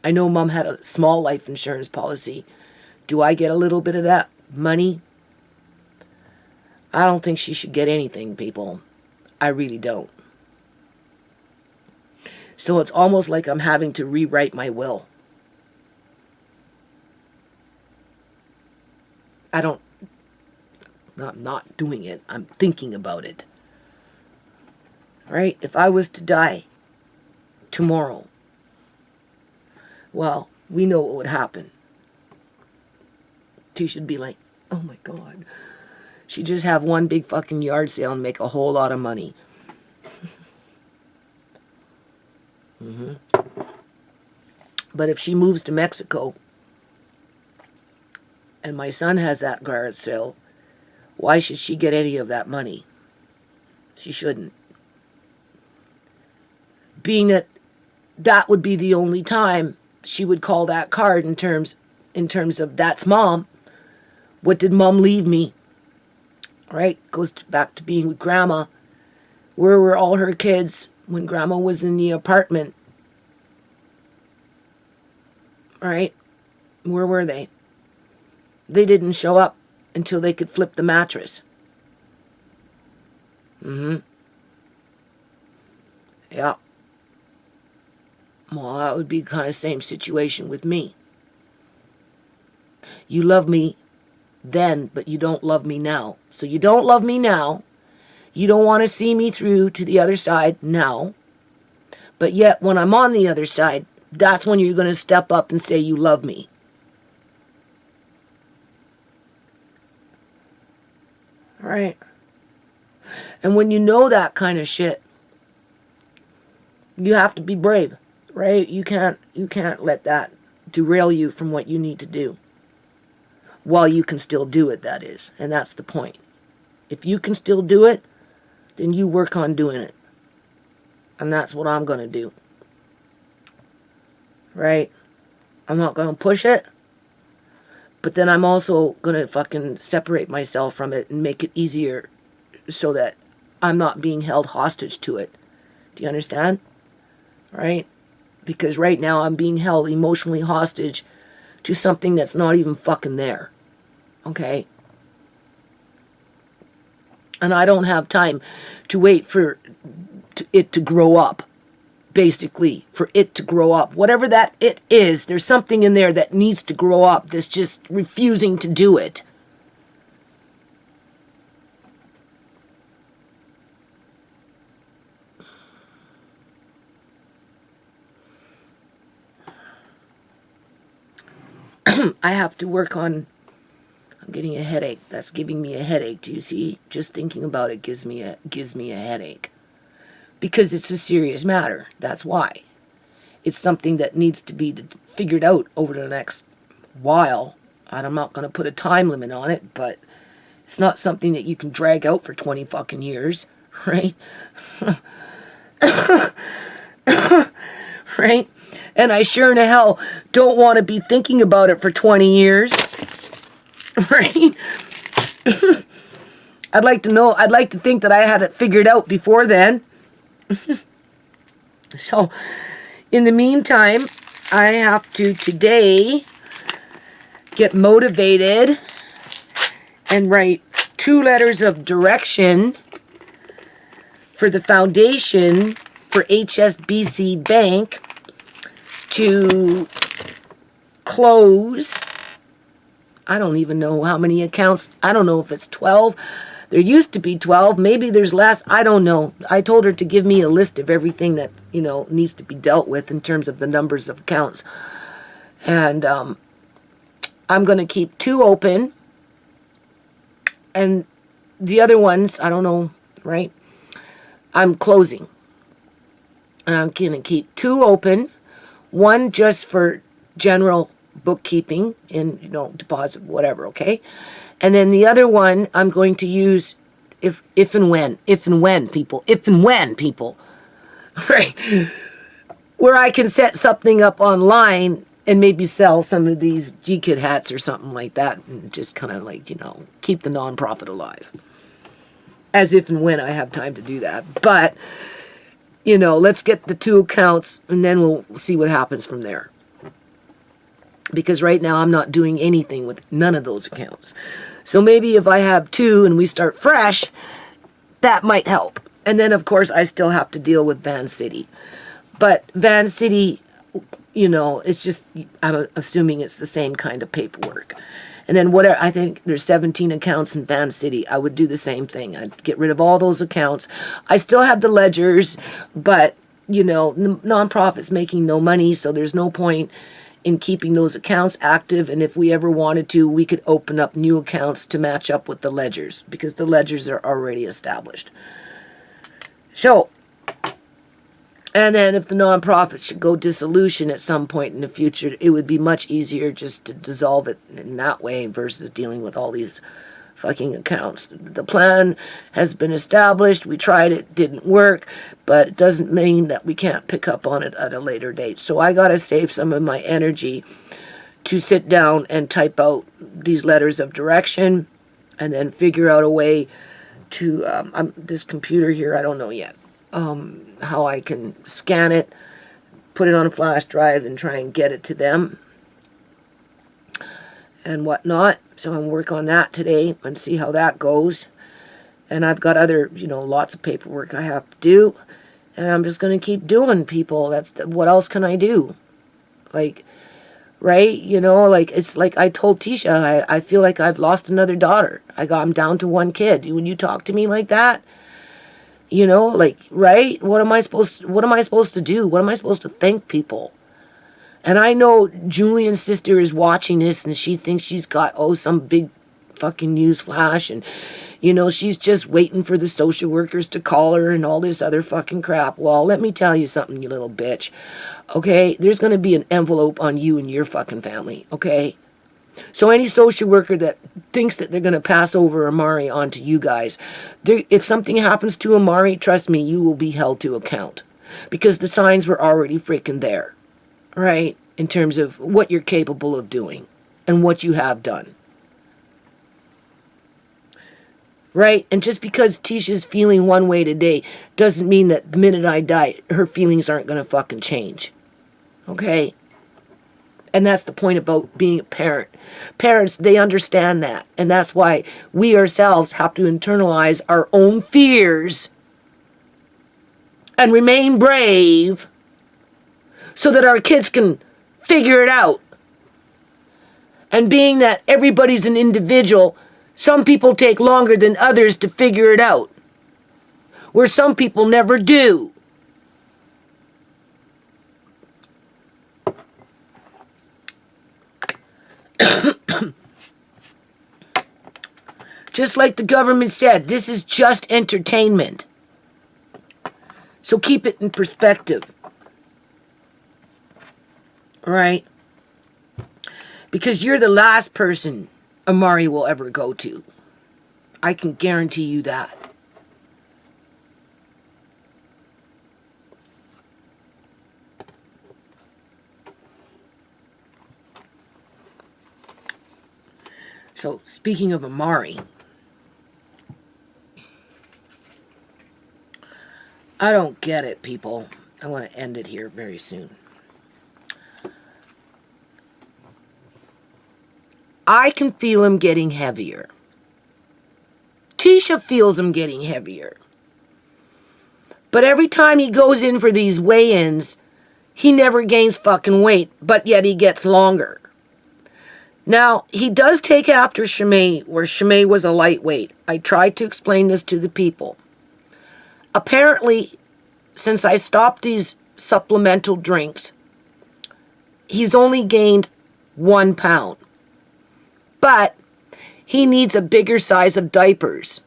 I know mom had a small life insurance policy. Do I get a little bit of that money? I don't think she should get anything, people. I really don't. So it's almost like I'm having to rewrite my will. I'm not doing it. I'm thinking about it. Right? If I was to die tomorrow, well, we know what would happen. She should be like, oh my God, She just have one big fucking yard sale and make a whole lot of money. But if she moves to Mexico and my son has that yard sale, why should she get any of that money? She shouldn't. Being that that would be the only time she would call that card in terms of that's mom. What did mom leave me? Right? Goes back to being with grandma. Where were all her kids when grandma was in the apartment? Right? Where were they? They didn't show up until they could flip the mattress. Yeah. Well, that would be kind of same situation with me. You love me then, but you don't love me now. So you don't love me now. You don't want to see me through to the other side now. But yet, when I'm on the other side, that's when you're going to step up and say you love me. Right? And when you know that kind of shit, you have to be brave, right? You can't let that derail you from what you need to do. While you can still do it, that is. And that's the point. If you can still do it, then you work on doing it. And that's what I'm going to do. Right? I'm not going to push it. But then I'm also going to fucking separate myself from it and make it easier so that I'm not being held hostage to it. Do you understand? Right? Because right now I'm being held emotionally hostage to something that's not even fucking there. Okay? And I don't have time to wait for it to grow up. Basically, for it to grow up. Whatever that it is, there's something in there that needs to grow up that's just refusing to do it. I have to work on... I'm getting a headache. That's giving me a headache. Do you see? Just thinking about it gives me a headache. Because it's a serious matter. That's why. It's something that needs to be figured out over the next while. And I'm not going to put a time limit on it, but it's not something that you can drag out for 20 fucking years, right? Right? And I sure in the hell don't want to be thinking about it for 20 years. Right? I'd like to think that I had it figured out before then. So, in the meantime, I have to today get motivated and write 2 letters of direction for the foundation for HSBC Bank to close. I don't even know how many accounts. I don't know if it's 12. There used to be 12. Maybe there's less. I don't know. I told her to give me a list of everything that, needs to be dealt with in terms of the numbers of accounts. And I'm going to keep 2 open. And the other ones, I don't know, right? I'm closing. And I'm going to keep 2 open. 1 just for general bookkeeping and, deposit, whatever, okay? And then the other one I'm going to use if and when people, right? Where I can set something up online and maybe sell some of these G-Kid hats or something like that and just kind of keep the nonprofit alive. As if and when I have time to do that. But, let's get the 2 accounts and then we'll see what happens from there. Because right now I'm not doing anything with none of those accounts. So maybe if I have 2 and we start fresh, that might help. And then, of course, I still have to deal with Van City. But Van City, it's just, I'm assuming it's the same kind of paperwork. And then I think there's 17 accounts in Van City. I would do the same thing. I'd get rid of all those accounts. I still have the ledgers, but, nonprofit's making no money, so there's no point in keeping those accounts active, and if we ever wanted to, we could open up new accounts to match up with the ledgers, because the ledgers are already established. So, and then if the nonprofit should go dissolution at some point in the future, it would be much easier just to dissolve it in that way versus dealing with all these fucking accounts. The plan has been established. We tried it, didn't work, but it doesn't mean that we can't pick up on it at a later date. So I got to save some of my energy to sit down and type out these letters of direction and then figure out a way to, this computer here, I don't know yet, how I can scan it, put it on a flash drive, and try and get it to them and whatnot. So I'm work on that today and see how that goes. And I've got other, lots of paperwork I have to do, and I'm just going to keep doing, people. What else can I do? Like, right? It's like I told Tisha, I feel like I've lost another daughter. I'm down to one kid. When you talk to me like that, right? What am I supposed to do? What am I supposed to thank people? And I know Julian's sister is watching this, and she thinks she's got, some big fucking news flash, and, she's just waiting for the social workers to call her and all this other fucking crap. Well, let me tell you something, you little bitch. Okay? There's going to be an envelope on you and your fucking family. Okay? So any social worker that thinks that they're going to pass over Amari onto you guys, if something happens to Amari, trust me, you will be held to account. Because the signs were already freaking there. Right? In terms of what you're capable of doing and what you have done. Right? And just because Tisha's feeling one way today doesn't mean that the minute I die, her feelings aren't going to fucking change. Okay? And that's the point about being a parent. Parents, they understand that. And that's why we ourselves have to internalize our own fears and remain brave so that our kids can figure it out. And being that everybody's an individual, some people take longer than others to figure it out, where some people never do. Just like the government said, this is just entertainment. So keep it in perspective. Right? Because you're the last person Amari will ever go to. I can guarantee you that. So, speaking of Amari, I don't get it, people. I want to end it here very soon. I can feel him getting heavier. Tisha feels him getting heavier. But every time he goes in for these weigh-ins, he never gains fucking weight, but yet he gets longer. Now, he does take after Shimei, where Shimei was a lightweight. I tried to explain this to the people. Apparently, since I stopped these supplemental drinks, he's only gained 1 pound. But he needs a bigger size of diapers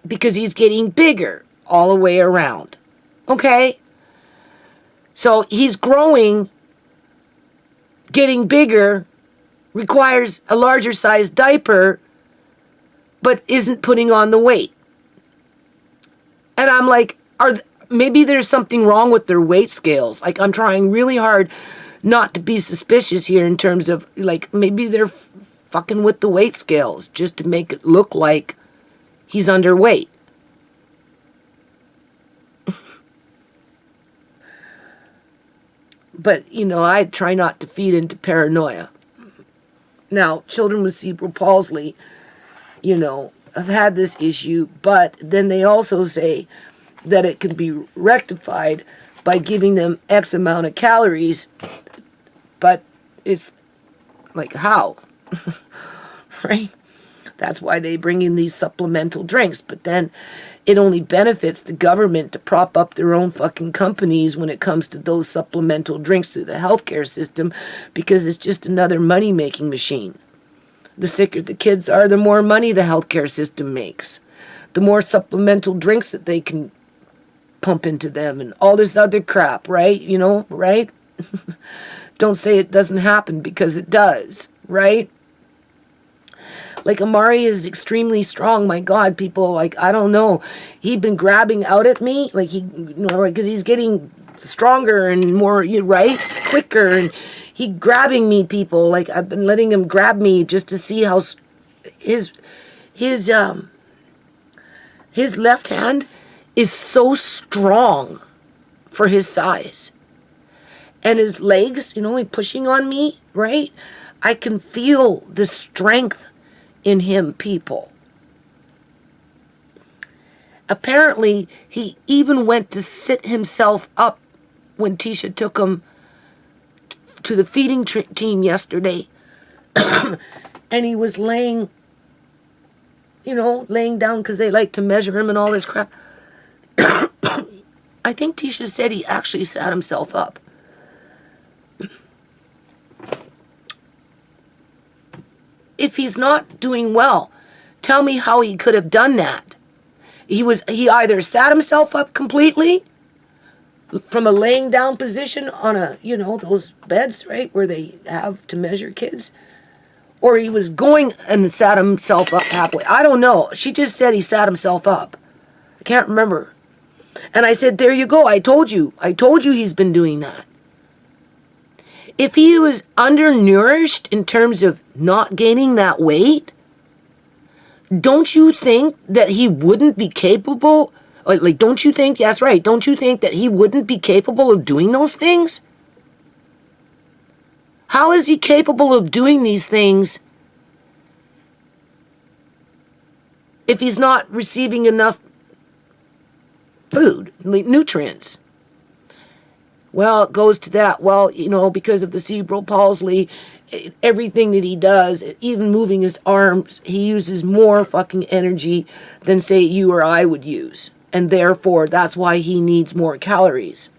because he's getting bigger all the way around. Okay? So he's growing, getting bigger, requires a larger size diaper, but isn't putting on the weight. And I'm like, maybe there's something wrong with their weight scales. Like, I'm trying really hard not to be suspicious here in terms of, like, maybe they're fucking with the weight scales just to make it look like he's underweight. But, I try not to feed into paranoia. Now, children with cerebral palsy, have had this issue, but then they also say that it can be rectified by giving them X amount of calories, but it's like, how? Right? That's why they bring in these supplemental drinks. But then It only benefits the government to prop up their own fucking companies when it comes to those supplemental drinks through the healthcare system, because it's just another money-making machine. The sicker the kids are, the more money the healthcare system makes. The more supplemental drinks that they can pump into them and all this other crap, right? You know, right? Don't say it doesn't happen, because it does, right? Like, Amari is extremely strong. My God, people, like, I don't know. He'd been grabbing out at me, like, because he's getting stronger and more, right? Quicker. And he grabbing me, people. Like, I've been letting him grab me just to see how his left hand is so strong for his size. And his legs, he pushing on me, right? I can feel the strength in him, people. Apparently, he even went to sit himself up when Tisha took him to the feeding team yesterday. And he was laying down because they like to measure him and all this crap. I think Tisha said he actually sat himself up. If he's not doing well, tell me how he could have done that. He either sat himself up completely from a laying down position on those beds, right, where they have to measure kids, or he was going and sat himself up halfway. I don't know. She just said he sat himself up. I can't remember. And I said, there you go. I told you he's been doing that. If he was undernourished in terms of not gaining that weight, don't you think that he wouldn't be capable? Like, don't you think, that's right, don't you think that he wouldn't be capable of doing those things? How is he capable of doing these things if he's not receiving enough food, nutrients? Well, it goes to that. Well, because of the cerebral palsy, everything that he does, even moving his arms, he uses more fucking energy than, say, you or I would use. And therefore, that's why he needs more calories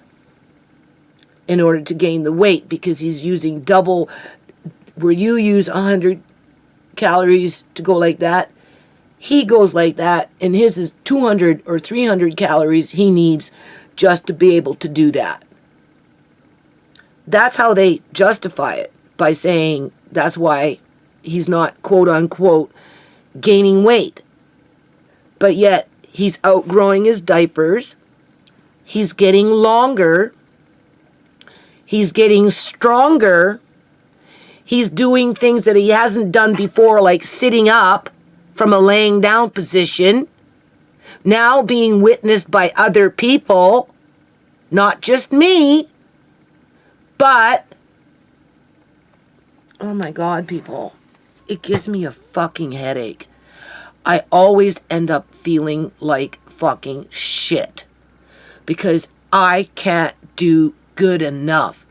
in order to gain the weight, because he's using double. Where you use 100 calories to go like that, he goes like that, and his is 200 or 300 calories he needs just to be able to do that. That's how they justify it, by saying that's why he's not, quote unquote, gaining weight. But yet, he's outgrowing his diapers. He's getting longer. He's getting stronger. He's doing things that he hasn't done before, like sitting up from a laying down position. Now being witnessed by other people, not just me. But, oh my God, people, it gives me a fucking headache. I always end up feeling like fucking shit because I can't do good enough.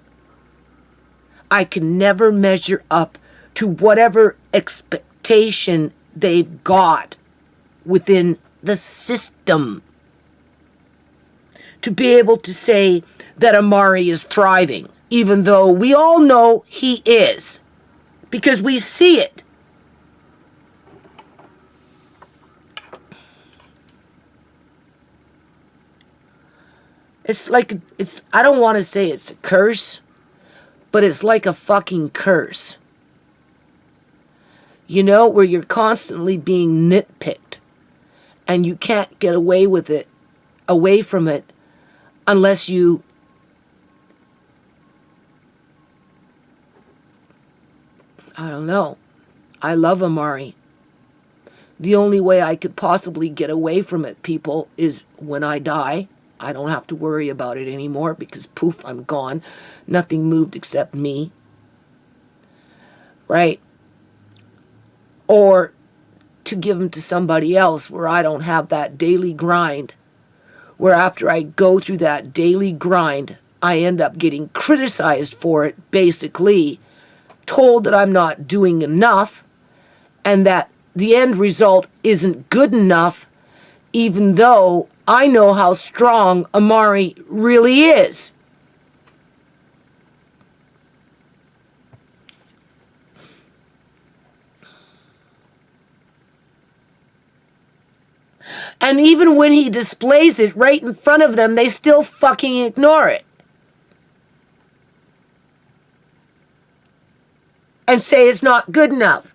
I can never measure up to whatever expectation they've got within the system to be able to say that Amari is thriving. Even though we all know he is, because we see it. It's like, I don't want to say it's a curse, but it's like a fucking curse. Where you're constantly being nitpicked, and you can't get away from it, unless you I don't know. I love Amari. The only way I could possibly get away from it, people, is when I die. I don't have to worry about it anymore because poof, I'm gone. Nothing moved except me. Right? Or to give them to somebody else where I don't have that daily grind. Where after I go through that daily grind, I end up getting criticized for it, basically. Told that I'm not doing enough and that the end result isn't good enough, even though I know how strong Amari really is. And even when he displays it right in front of them, they still fucking ignore it. And say it's not good enough.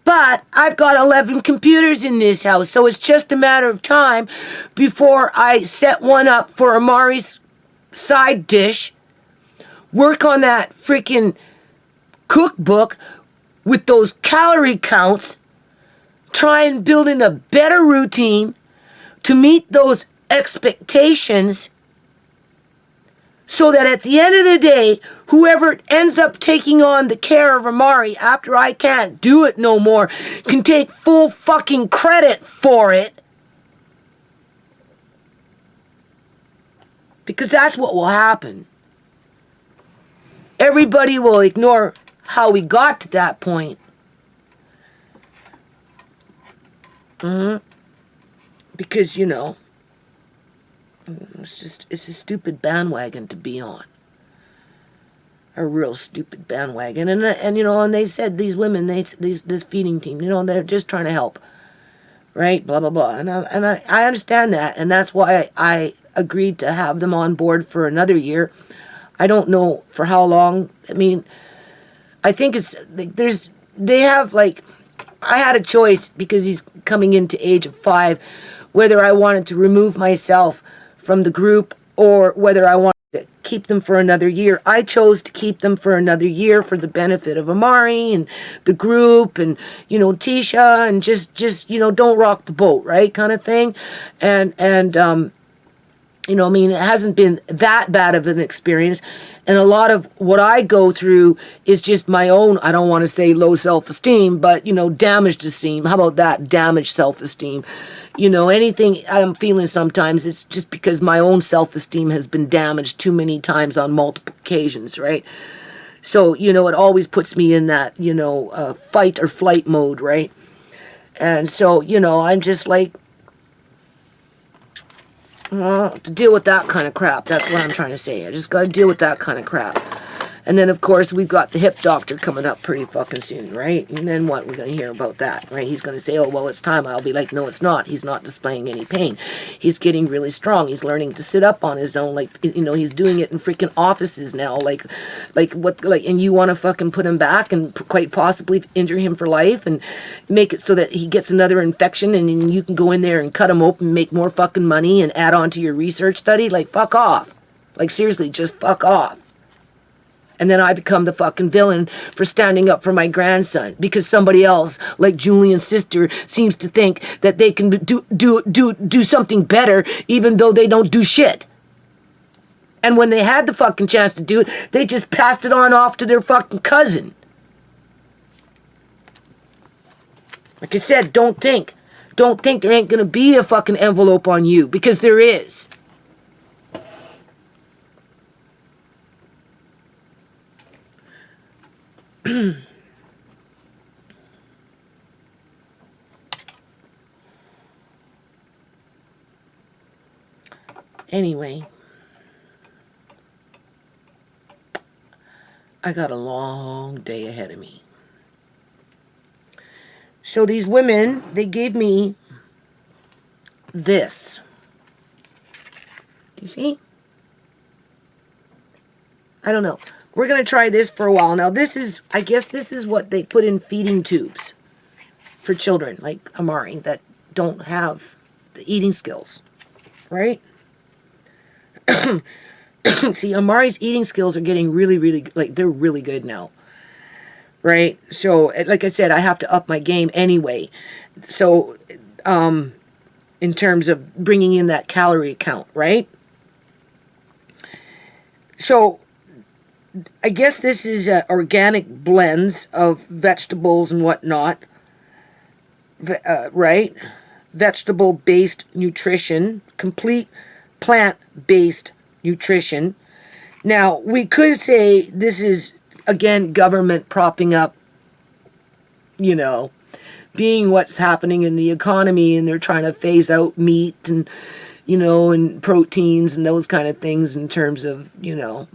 But I've got 11 computers in this house, so it's just a matter of time before I set one up for Amari's side dish, work on that freaking cookbook with those calorie counts, try and build in a better routine to meet those expectations, so that at the end of the day, whoever ends up taking on the care of Amari after I can't do it no more can take full fucking credit for it. Because that's what will happen. Everybody will ignore how we got to that point. Because, you know, it's a stupid bandwagon to be on. A real stupid bandwagon. And you know, and they said these women, this feeding team, you know, they're just trying to help. Right? Blah, blah, blah. And I understand that. And that's why I agreed to have them on board for another year. I don't know for how long. I mean, I think they have like, I had a choice because he's coming into age of 5, whether I wanted to remove myself from the group or whether I wanted to keep them for another year. I chose to keep them for another year for the benefit of Amari and the group and, you know, Tisha, and just, you know, don't rock the boat, right? Kind of thing. And you know, I mean, it hasn't been that bad of an experience. And a lot of what I go through is just my own, I don't want to say low self-esteem, but, you know, damaged esteem. How about that? Damaged self-esteem. You know, anything I'm feeling sometimes, it's just because my own self-esteem has been damaged too many times on multiple occasions, right? So, you know, it always puts me in that, you know, fight or flight mode, right? And so, you know, I'm just like, to deal with that kind of crap. That's what I'm trying to say. I just got to deal with that kind of crap. And then, of course, we've got the hip doctor coming up pretty fucking soon, right? And then what? We're going to hear about that, right? He's going to say, oh, well, it's time. I'll be like, no, it's not. He's not displaying any pain. He's getting really strong. He's learning to sit up on his own. Like, you know, he's doing it in freaking offices now. Like, and you want to fucking put him back and quite possibly injure him for life and make it so that he gets another infection and then you can go in there and cut him open and make more fucking money and add on to your research study? Like, fuck off. Like, seriously, just fuck off. And then I become the fucking villain for standing up for my grandson because somebody else, like Julian's sister, seems to think that they can do something better even though they don't do shit. And when they had the fucking chance to do it, they just passed it on off to their fucking cousin. Like I said, don't think there ain't gonna be a fucking envelope on you, because there is. Anyway, I got a long day ahead of me. So these women, they gave me this. You see? I don't know. We're going to try this for a while. Now this is, I guess this is what they put in feeding tubes for children like Amari that don't have the eating skills, right? See, Amari's eating skills are getting really, really, like, they're really good now, right? So, like I said, I have to up my game anyway. So, in terms of bringing in that calorie count, right? So, I guess this is organic blends of vegetables and whatnot, right? Vegetable-based nutrition, complete plant-based nutrition. Now, we could say this is, again, government propping up, you know, being what's happening in the economy, and they're trying to phase out meat and, and proteins and those kind of things in terms of, I don't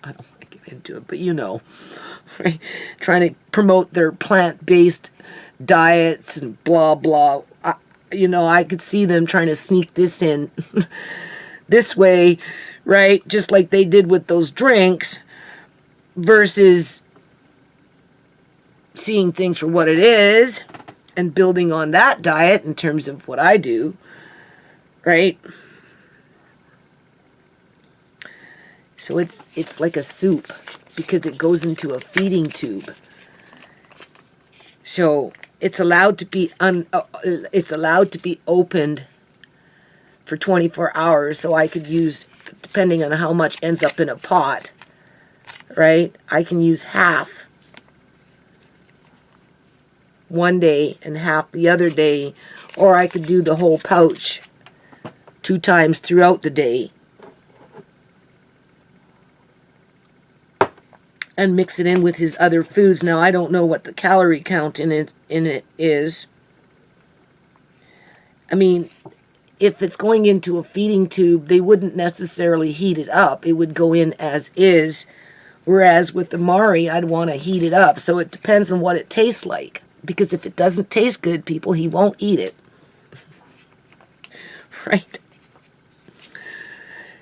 want to get into it, but right? Trying to promote their plant-based diets and blah, blah. I could see them trying to sneak this in this way, right? Just like they did with those drinks, versus seeing things for what it is and building on that diet in terms of what I do, right? So it's like a soup because it goes into a feeding tube. So it's allowed to be opened for 24 hours, so I could use, depending on how much ends up in a pot, right? I can use half one day and half the other day, or I could do the whole pouch 2 times throughout the day and mix it in with his other foods. Now, I don't know what the calorie count in it is. I mean, if it's going into a feeding tube, they wouldn't necessarily heat it up. It would go in as is. Whereas with the Mari, I'd want to heat it up. So it depends on what it tastes like. Because if it doesn't taste good, people, he won't eat it. Right?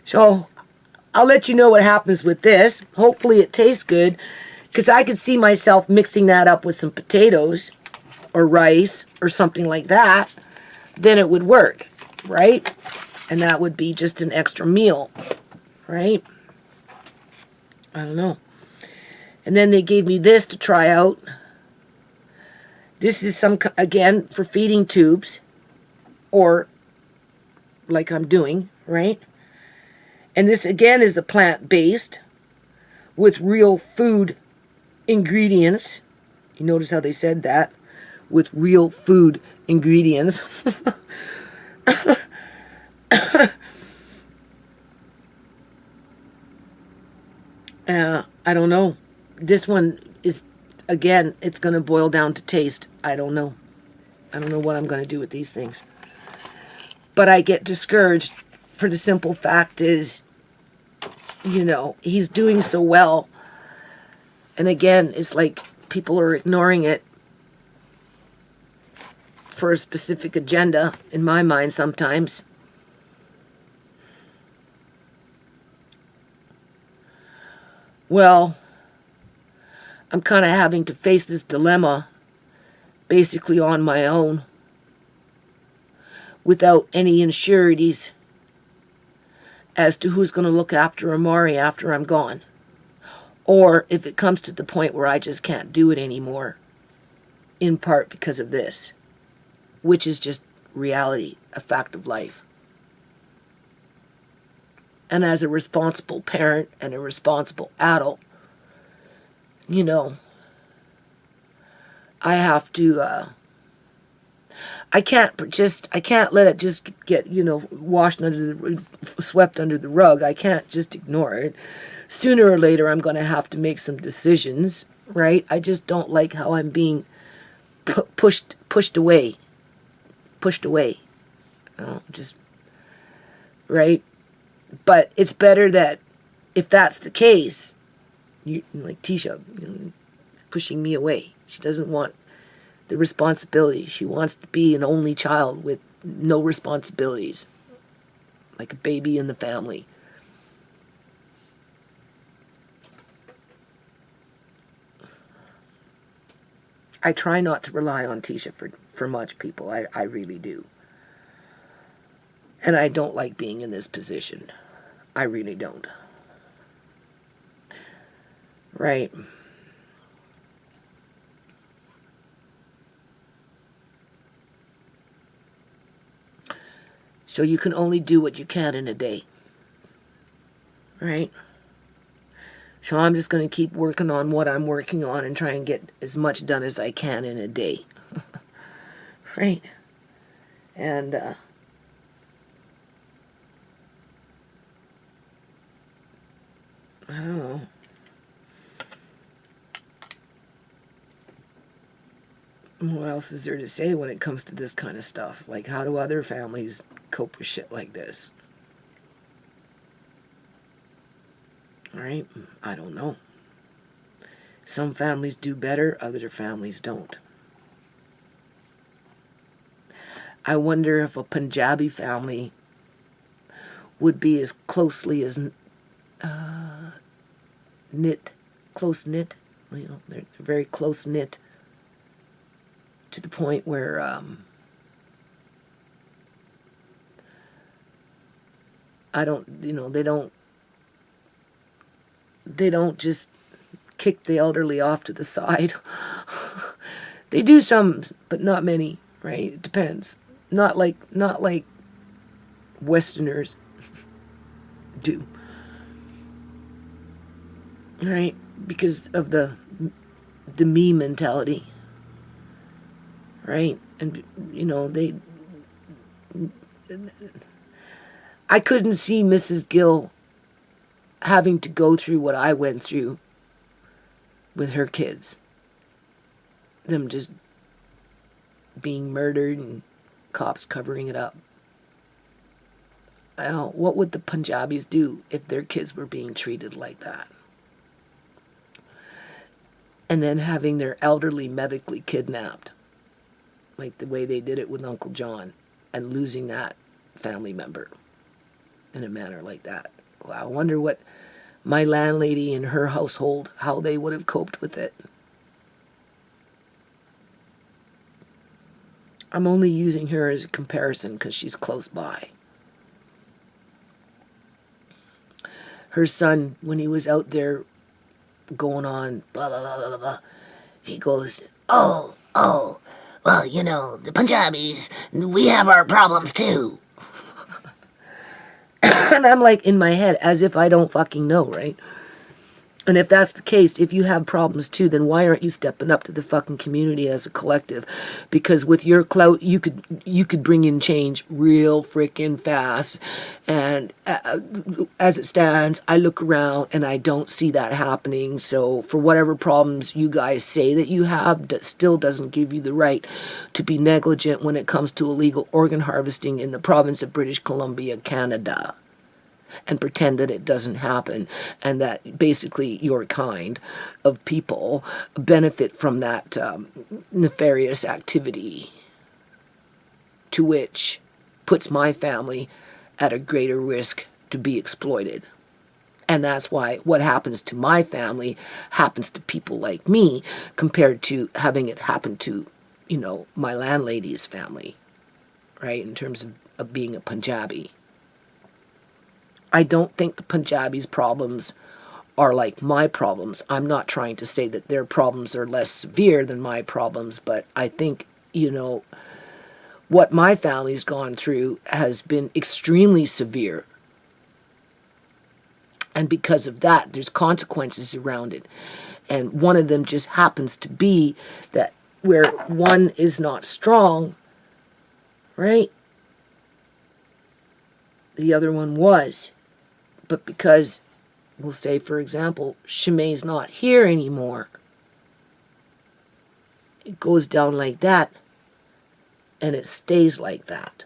So I'll let you know what happens with this. Hopefully it tastes good. Because I could see myself mixing that up with some potatoes or rice or something like that. Then it would work. Right? And that would be just an extra meal. Right? I don't know. And then they gave me this to try out. This is again, for feeding tubes, or like I'm doing, right? And this again is a plant-based with real food ingredients. You notice how they said that? With real food ingredients. I don't know. This one is, again, it's going to boil down to taste. I don't know. I don't know what I'm going to do with these things. But I get discouraged for the simple fact is, he's doing so well. And again, it's like people are ignoring it for a specific agenda, in my mind sometimes. Well, I'm kind of having to face this dilemma basically on my own without any insureties as to who's going to look after Amari after I'm gone. Or if it comes to the point where I just can't do it anymore, in part because of this, which is just reality, a fact of life. And as a responsible parent and a responsible adult, I have to, I can't let it just get, washed swept under the rug. I can't just ignore it. Sooner or later, I'm going to have to make some decisions, right? I just don't like how I'm being pushed away, just, right? But it's better that if that's the case, like Tisha, pushing me away. She doesn't want the responsibility. She wants to be an only child with no responsibilities, like a baby in the family. I try not to rely on Tisha for much, people. I really do. And I don't like being in this position. I really don't. Right. So you can only do what you can in a day. Right? So I'm just going to keep working on what I'm working on and try and get as much done as I can in a day. Right? And I don't know. What else is there to say when it comes to this kind of stuff? Like, how do other families cope with shit like this? All right? I don't know. Some families do better, other families don't. I wonder if a Punjabi family would be as closely as close knit. You know, they're very close knit to the point where I don't, you know, they don't just kick the elderly off to the side. They do some, but not many, right? It depends. Not like Westerners do. Right? Because of the me mentality. Right? And you know, I couldn't see Mrs. Gill having to go through what I went through with her kids. Them just being murdered and cops covering it up. What would the Punjabis do if their kids were being treated like that? And then having their elderly medically kidnapped, like the way they did it with Uncle John, and losing that family member in a manner like that. Well, I wonder what my landlady and her household, how they would have coped with it. I'm only using her as a comparison because she's close by. Her son, when he was out there going on blah, blah, blah, blah, blah, he goes, Oh, well, you know, the Punjabis, we have our problems too. and I'm like in my head, as if I don't fucking know, right? And if that's the case, if you have problems too, then why aren't you stepping up to the fucking community as a collective? Because with your clout, you could bring in change real freaking fast. And as it stands, I look around and I don't see that happening. So for whatever problems you guys say that you have, that still doesn't give you the right to be negligent when it comes to illegal organ harvesting in the province of British Columbia, Canada. And pretend that it doesn't happen, and that basically your kind of people benefit from that nefarious activity, to which puts my family at a greater risk to be exploited. And that's why what happens to my family happens to people like me compared to having it happen to, you know, my landlady's family, right, in terms of being a Punjabi. I don't think the Punjabis' problems are like my problems. I'm not trying to say that their problems are less severe than my problems, but I think, you know, what my family's gone through has been extremely severe. And because of that, there's consequences around it. And one of them just happens to be that where one is not strong, right? The other one was. But because, we'll say, for example, Shimei's not here anymore, it goes down like that, and it stays like that.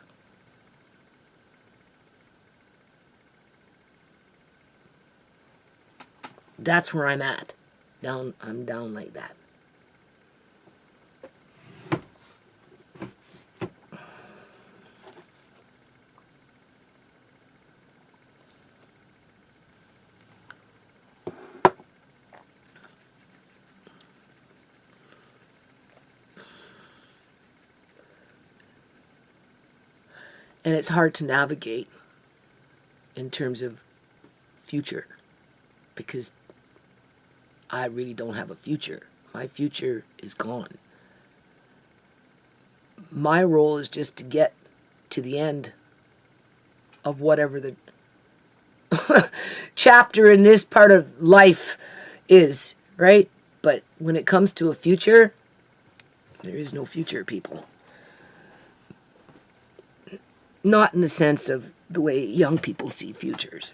That's where I'm at. I'm down like that. And it's hard to navigate in terms of future, because I really don't have a future. My future is gone. My role is just to get to the end of whatever the chapter in this part of life is, right? But when it comes to a future, there is no future, people. Not in the sense of the way young people see futures.